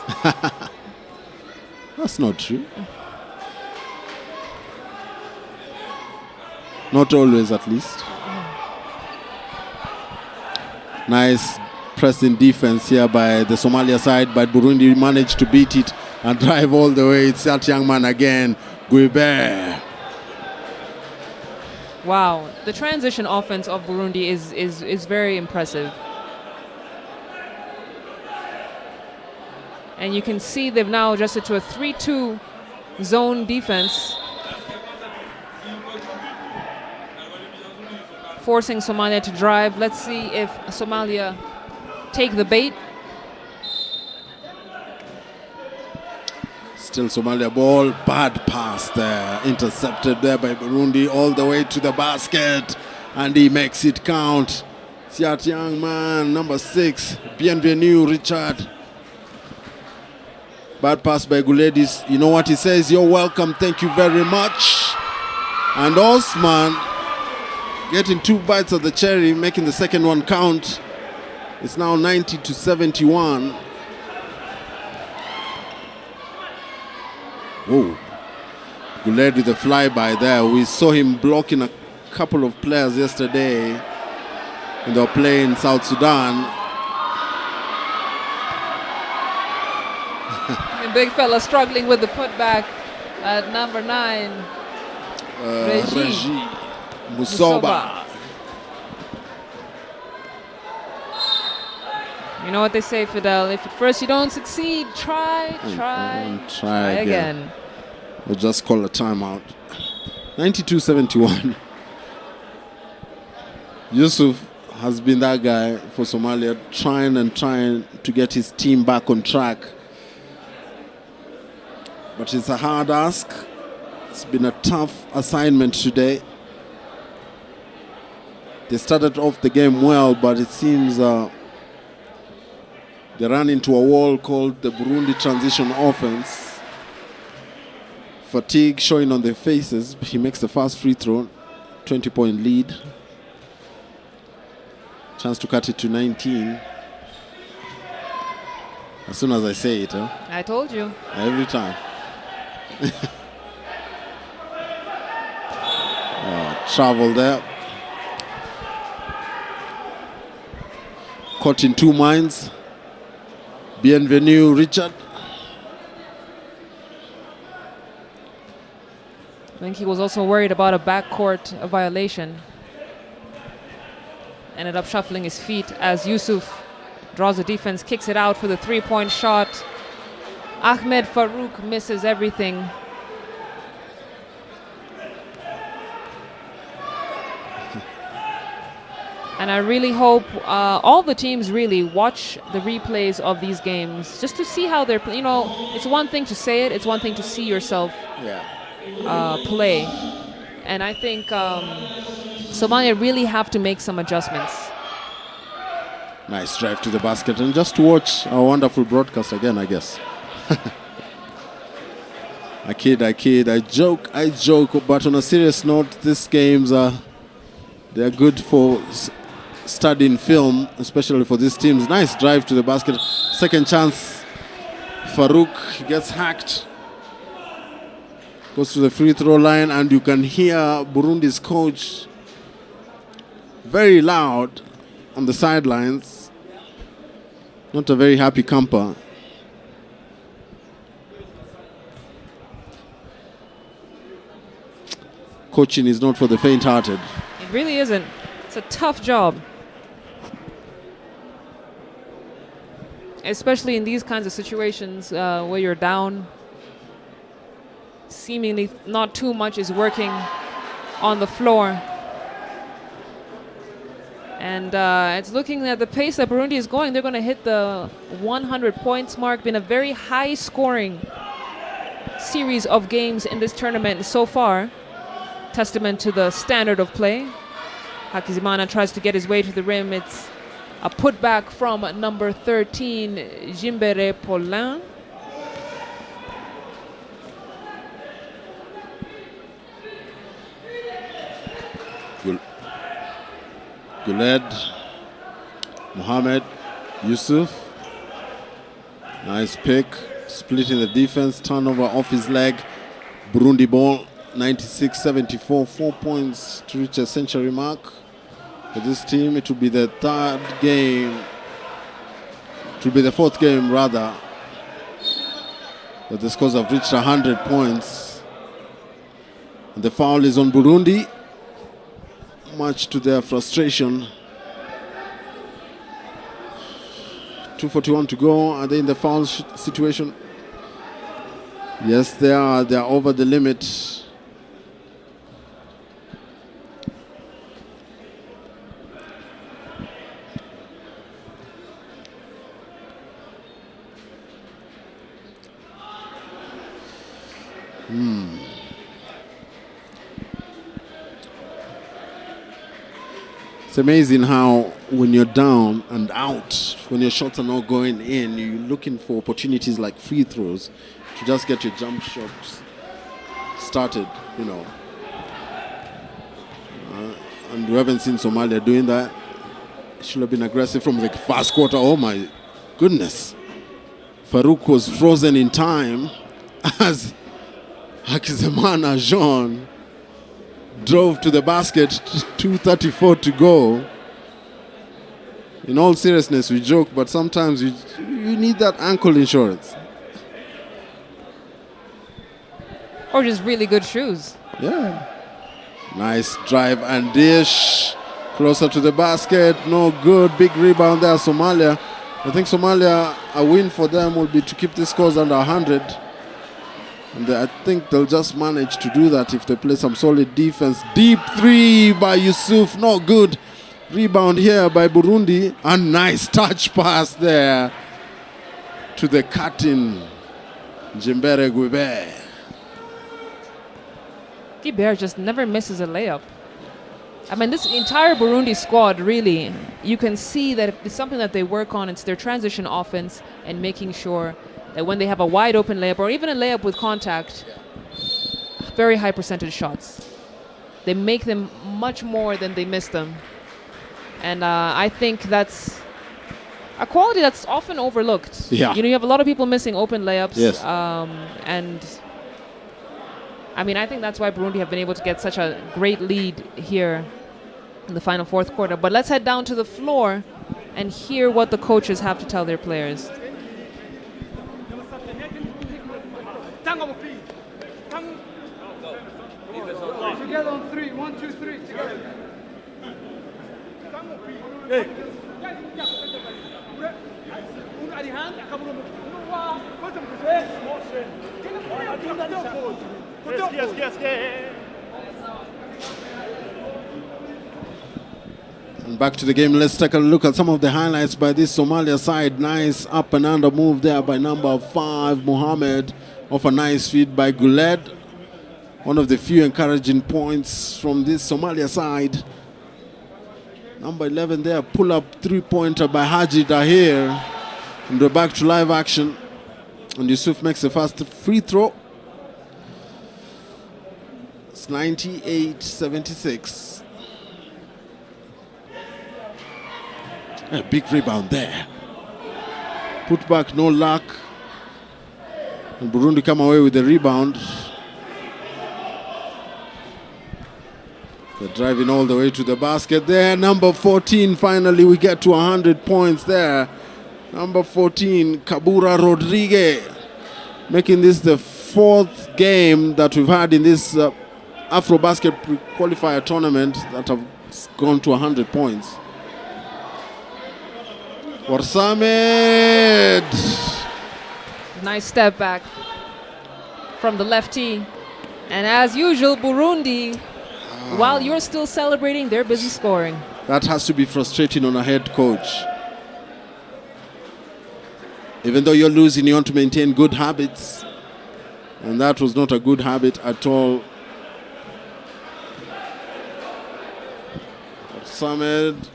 That's not true. Not always, at least. Nice pressing defense here by the Somalia side, but Burundi managed to beat it and drive all the way. It's that young man again, Guibert. Wow, the transition offense of Burundi is very impressive. And you can see they've now adjusted to a 3-2 zone defense, forcing Somalia to drive. Let's see if Somalia take the bait. Still Somalia ball, bad pass there, intercepted there by Burundi all the way to the basket, and he makes it count. See that young man, number 6, Bienvenue Richard. Bad pass by Guledis. You know what he says? You're welcome, thank you very much. And Osman getting 2 bites of the cherry, making the second one count. It's now 90-71. Whoa. Guled with a flyby there. We saw him blocking a couple of players yesterday. when they were playing in South Sudan. The big fella struggling with the putback at number 9. Regi Musoba. You know what they say, Fidel? If at first you don't succeed, try again. We'll just call a timeout. 92-71. Yusuf has been that guy for Somalia, trying to get his team back on track. But it's a hard ask. It's been a tough assignment today. They started off the game well, but it seems they ran into a wall called the Burundi transition offense. Fatigue showing on their faces. He makes the first free throw. 20-point lead. Chance to cut it to 19. As soon as I say it, huh? I told you. Every time. Travel there. Caught in two minds. Bienvenue, Richard. I think he was also worried about a backcourt violation. Ended up shuffling his feet as Yusuf draws the defense, kicks it out for the three-point shot. Ahmed Farouk misses everything. And I really hope all the teams really watch the replays of these games just to see how they're playing. You know, it's one thing to say it, it's one thing to see yourself play. And I think Somalia really have to make some adjustments. Nice drive to the basket, and just to watch our wonderful broadcast again, I guess. I kid, I joke, but on a serious note, these games they're good for studying film, especially for these teams. Nice drive to the basket. Second chance. Farouk gets hacked. Goes to the free throw line, and you can hear Burundi's coach very loud on the sidelines. Not a very happy camper. Coaching is not for the faint-hearted. It really isn't. It's a tough job. Especially in these kinds of situations where you're down. Seemingly not too much is working on the floor. And it's looking at the pace that Burundi is going. They're going to hit the 100 points mark. Been a very high scoring series of games in this tournament so far. Testament to the standard of play. Hakizimana tries to get his way to the rim. It's a putback from number 13, Jimbere Paulin. Guled, Mohamed, Yusuf. Nice pick. Splitting the defense. Turnover off his leg. Burundi ball. 96-74. 4 points to reach a century mark. For this team, it will be the third game. It will be the fourth game, rather. But the scores have reached 100 points. And the foul is on Burundi. Much to their frustration. 2:41 to go. Are they in the foul situation? Yes, they are. They are over the limit. It's amazing how when you're down and out, when your shots are not going in, you're looking for opportunities like free throws to just get your jump shots started, you know. And we haven't seen Somalia doing that. Should have been aggressive from the first quarter. Oh my goodness. Farouk was frozen in time as Hakizimana Jean drove to the basket, 2:34 to go. In all seriousness, we joke, but sometimes you need that ankle insurance. Or just really good shoes. Yeah. Nice drive and dish. Closer to the basket. No good. Big rebound there, Somalia. I think Somalia, a win for them will be to keep the scores under 100. And I think they'll just manage to do that if they play some solid defense. Deep three by Yusuf. No good. Rebound here by Burundi. A nice touch pass there to the captain, Jimbere Guibe. Guibe just never misses a layup. I mean, this entire Burundi squad, really, you can see that it's something that they work on. It's their transition offense and making sure that when they have a wide open layup or even a layup with contact, very high percentage shots. They make them much more than they miss them. And I think that's a quality that's often overlooked. Yeah. You know, you have a lot of people missing open layups. Yes. And I mean, I think that's why Burundi have been able to get such a great lead here in the final fourth quarter. But let's head down to the floor and hear what the coaches have to tell their players. Together on 3. 1, 2, 3. Together. Hey. Yes. And back to the game. Let's take a look at some of the highlights by this Somalia side. Nice up and under move there by number 5, Mohammed, off a nice feed by Guled. One of the few encouraging points from this Somalia side. Number 11 there, pull up three-pointer by Haji Dahir. And we're back to live action. And Yusuf makes the first free throw. It's 98-76. A big rebound there. Put back, no luck. And Burundi come away with the rebound. They're driving all the way to the basket there. Number 14, finally we get to 100 points there. Number 14, Kabura Rodriguez, making this the fourth game that we've had in this AfroBasket qualifier tournament that have gone to 100 points. Warsamed. Nice step back from the lefty. And as usual, Burundi, while you're still celebrating, they're busy scoring. That has to be frustrating on a head coach. Even though you're losing, you want to maintain good habits. And that was not a good habit at all. Samed,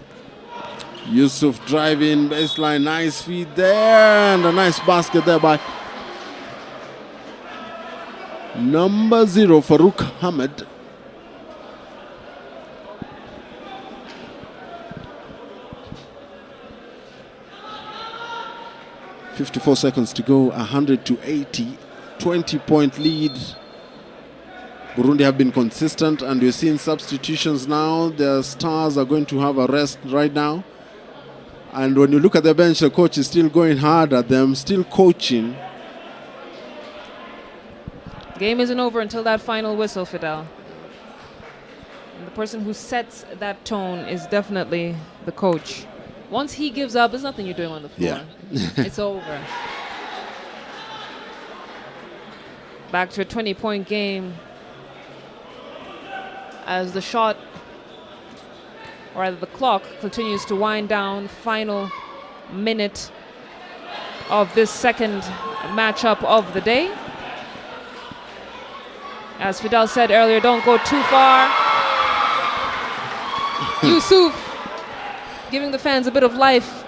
Yusuf driving, baseline, nice feed there. And a nice basket there by number 0, Farouk Hamid. .54 seconds to go, 100-80, 20-point lead. Burundi have been consistent, and we're seeing substitutions now. Their stars are going to have a rest right now. And when you look at the bench, the coach is still going hard at them, still coaching. Game isn't over until that final whistle, Fidel. And the person who sets that tone is definitely the coach. Once he gives up, there's nothing you're doing on the floor. Yeah. It's over. Back to a 20-point game as the shot, or rather the clock, continues to wind down. Final minute of this second matchup of the day. As Fidel said earlier, don't go too far. Yusuf giving the fans a bit of life.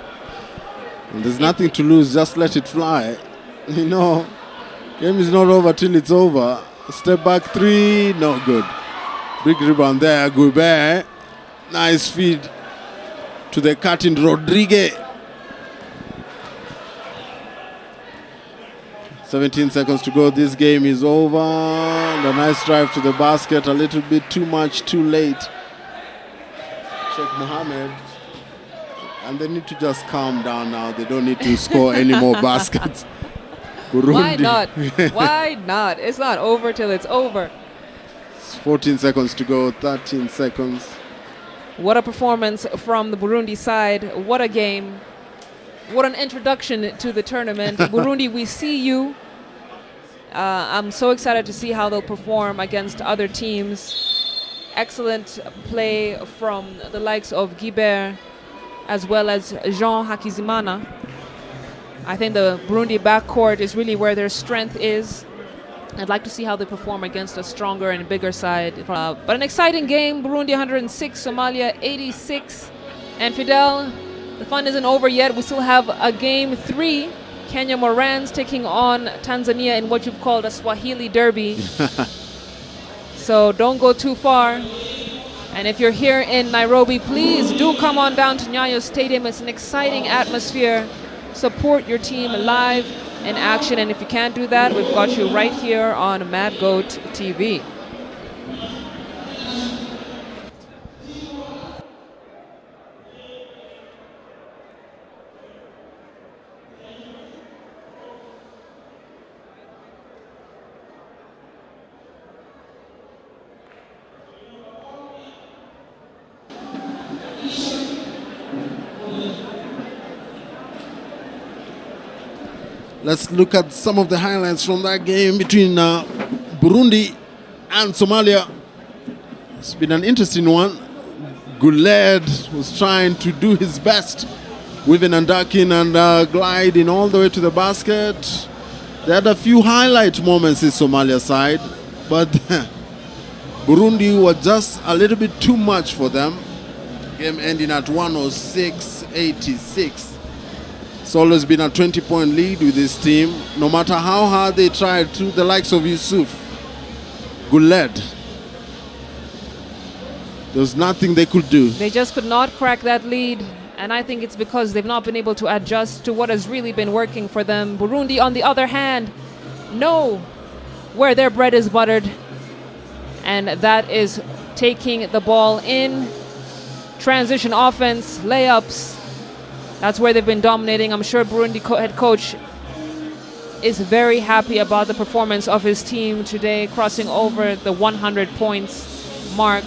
And there's nothing to lose, just let it fly. You know, game is not over till it's over. Step back 3, no good. Big rebound there, Guibe. Nice feed to the cutting Rodriguez. 17 seconds to go, this game is over. And a nice drive to the basket, a little bit too much, too late. Sheikh Mohammed And they need to just calm down now. They don't need to score any more baskets. Burundi. Why not? Why not? It's not over till it's over. 14 seconds to go, 13 seconds. What a performance from the Burundi side. What a game. What an introduction to the tournament. Burundi, we see you. I'm so excited to see how they'll perform against other teams. Excellent play from the likes of Guibert as well as Jean Hakizimana. I think the Burundi backcourt is really where their strength is. I'd like to see how they perform against a stronger and bigger side. But an exciting game. Burundi 106, Somalia 86. And Fidel, the fun isn't over yet. We still have a game 3. Kenya Morans taking on Tanzania in what you've called a Swahili derby. So don't go too far. And if you're here in Nairobi, please do come on down to Nyayo Stadium. It's an exciting atmosphere. Support your team live in action. And if you can't do that, we've got you right here on Mad Goat TV. Let's look at some of the highlights from that game between Burundi and Somalia. It's been an interesting one. Guled was trying to do his best, weaving and ducking and gliding all the way to the basket. They had a few highlight moments in Somalia's side, but Burundi were just a little bit too much for them. Game ending at 106-86. It's always been a 20-point lead with this team. No matter how hard they tried to, the likes of Yusuf, Guled, there's nothing they could do. They just could not crack that lead. And I think it's because they've not been able to adjust to what has really been working for them. Burundi, on the other hand, know where their bread is buttered. And that is taking the ball in. Transition offense, layups. That's where they've been dominating. I'm sure Burundi head coach is very happy about the performance of his team today, crossing over the 100 points mark.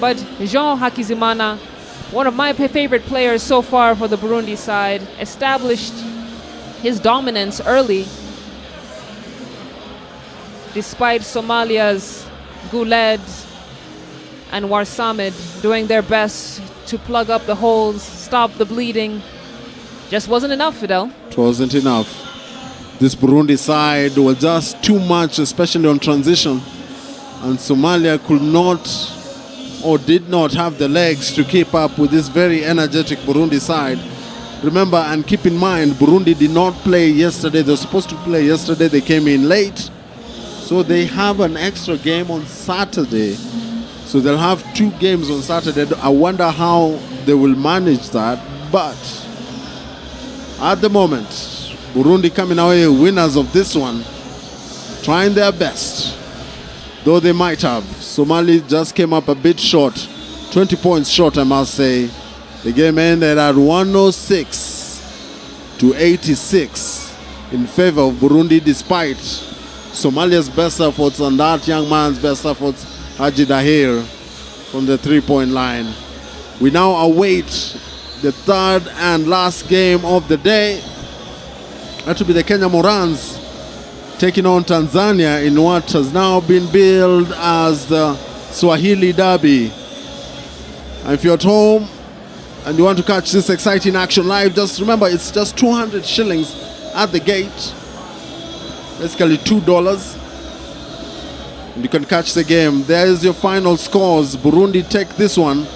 But Jean Hakizimana, one of my favorite players so far for the Burundi side, established his dominance early, despite Somalia's Guled and Warsamid doing their best to plug up the holes, stop the bleeding. Just wasn't enough, Fidel. It wasn't enough. This Burundi side was just too much, especially on transition. And Somalia could not or did not have the legs to keep up with this very energetic Burundi side. Remember and keep in mind, Burundi did not play yesterday. They were supposed to play yesterday. They came in late. So they have an extra game on Saturday. So they'll have 2 games on Saturday. I wonder how they will manage that. But at the moment, Burundi coming away winners of this one, trying their best. Though they might have. Somali just came up a bit short. 20 points short, I must say. The game ended at 106-86 in favor of Burundi, despite Somalia's best efforts and that young man's best efforts, Haji Dahir, from the 3-point line. We now await the third and last game of the day. That will be the Kenya Morans taking on Tanzania in what has now been billed as the Swahili Derby. And if you're at home and you want to catch this exciting action live, just remember it's just 200 shillings at the gate. Basically $2. And you can catch the game. There is your final scores. Burundi take this one,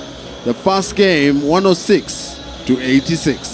the first game, 106-86.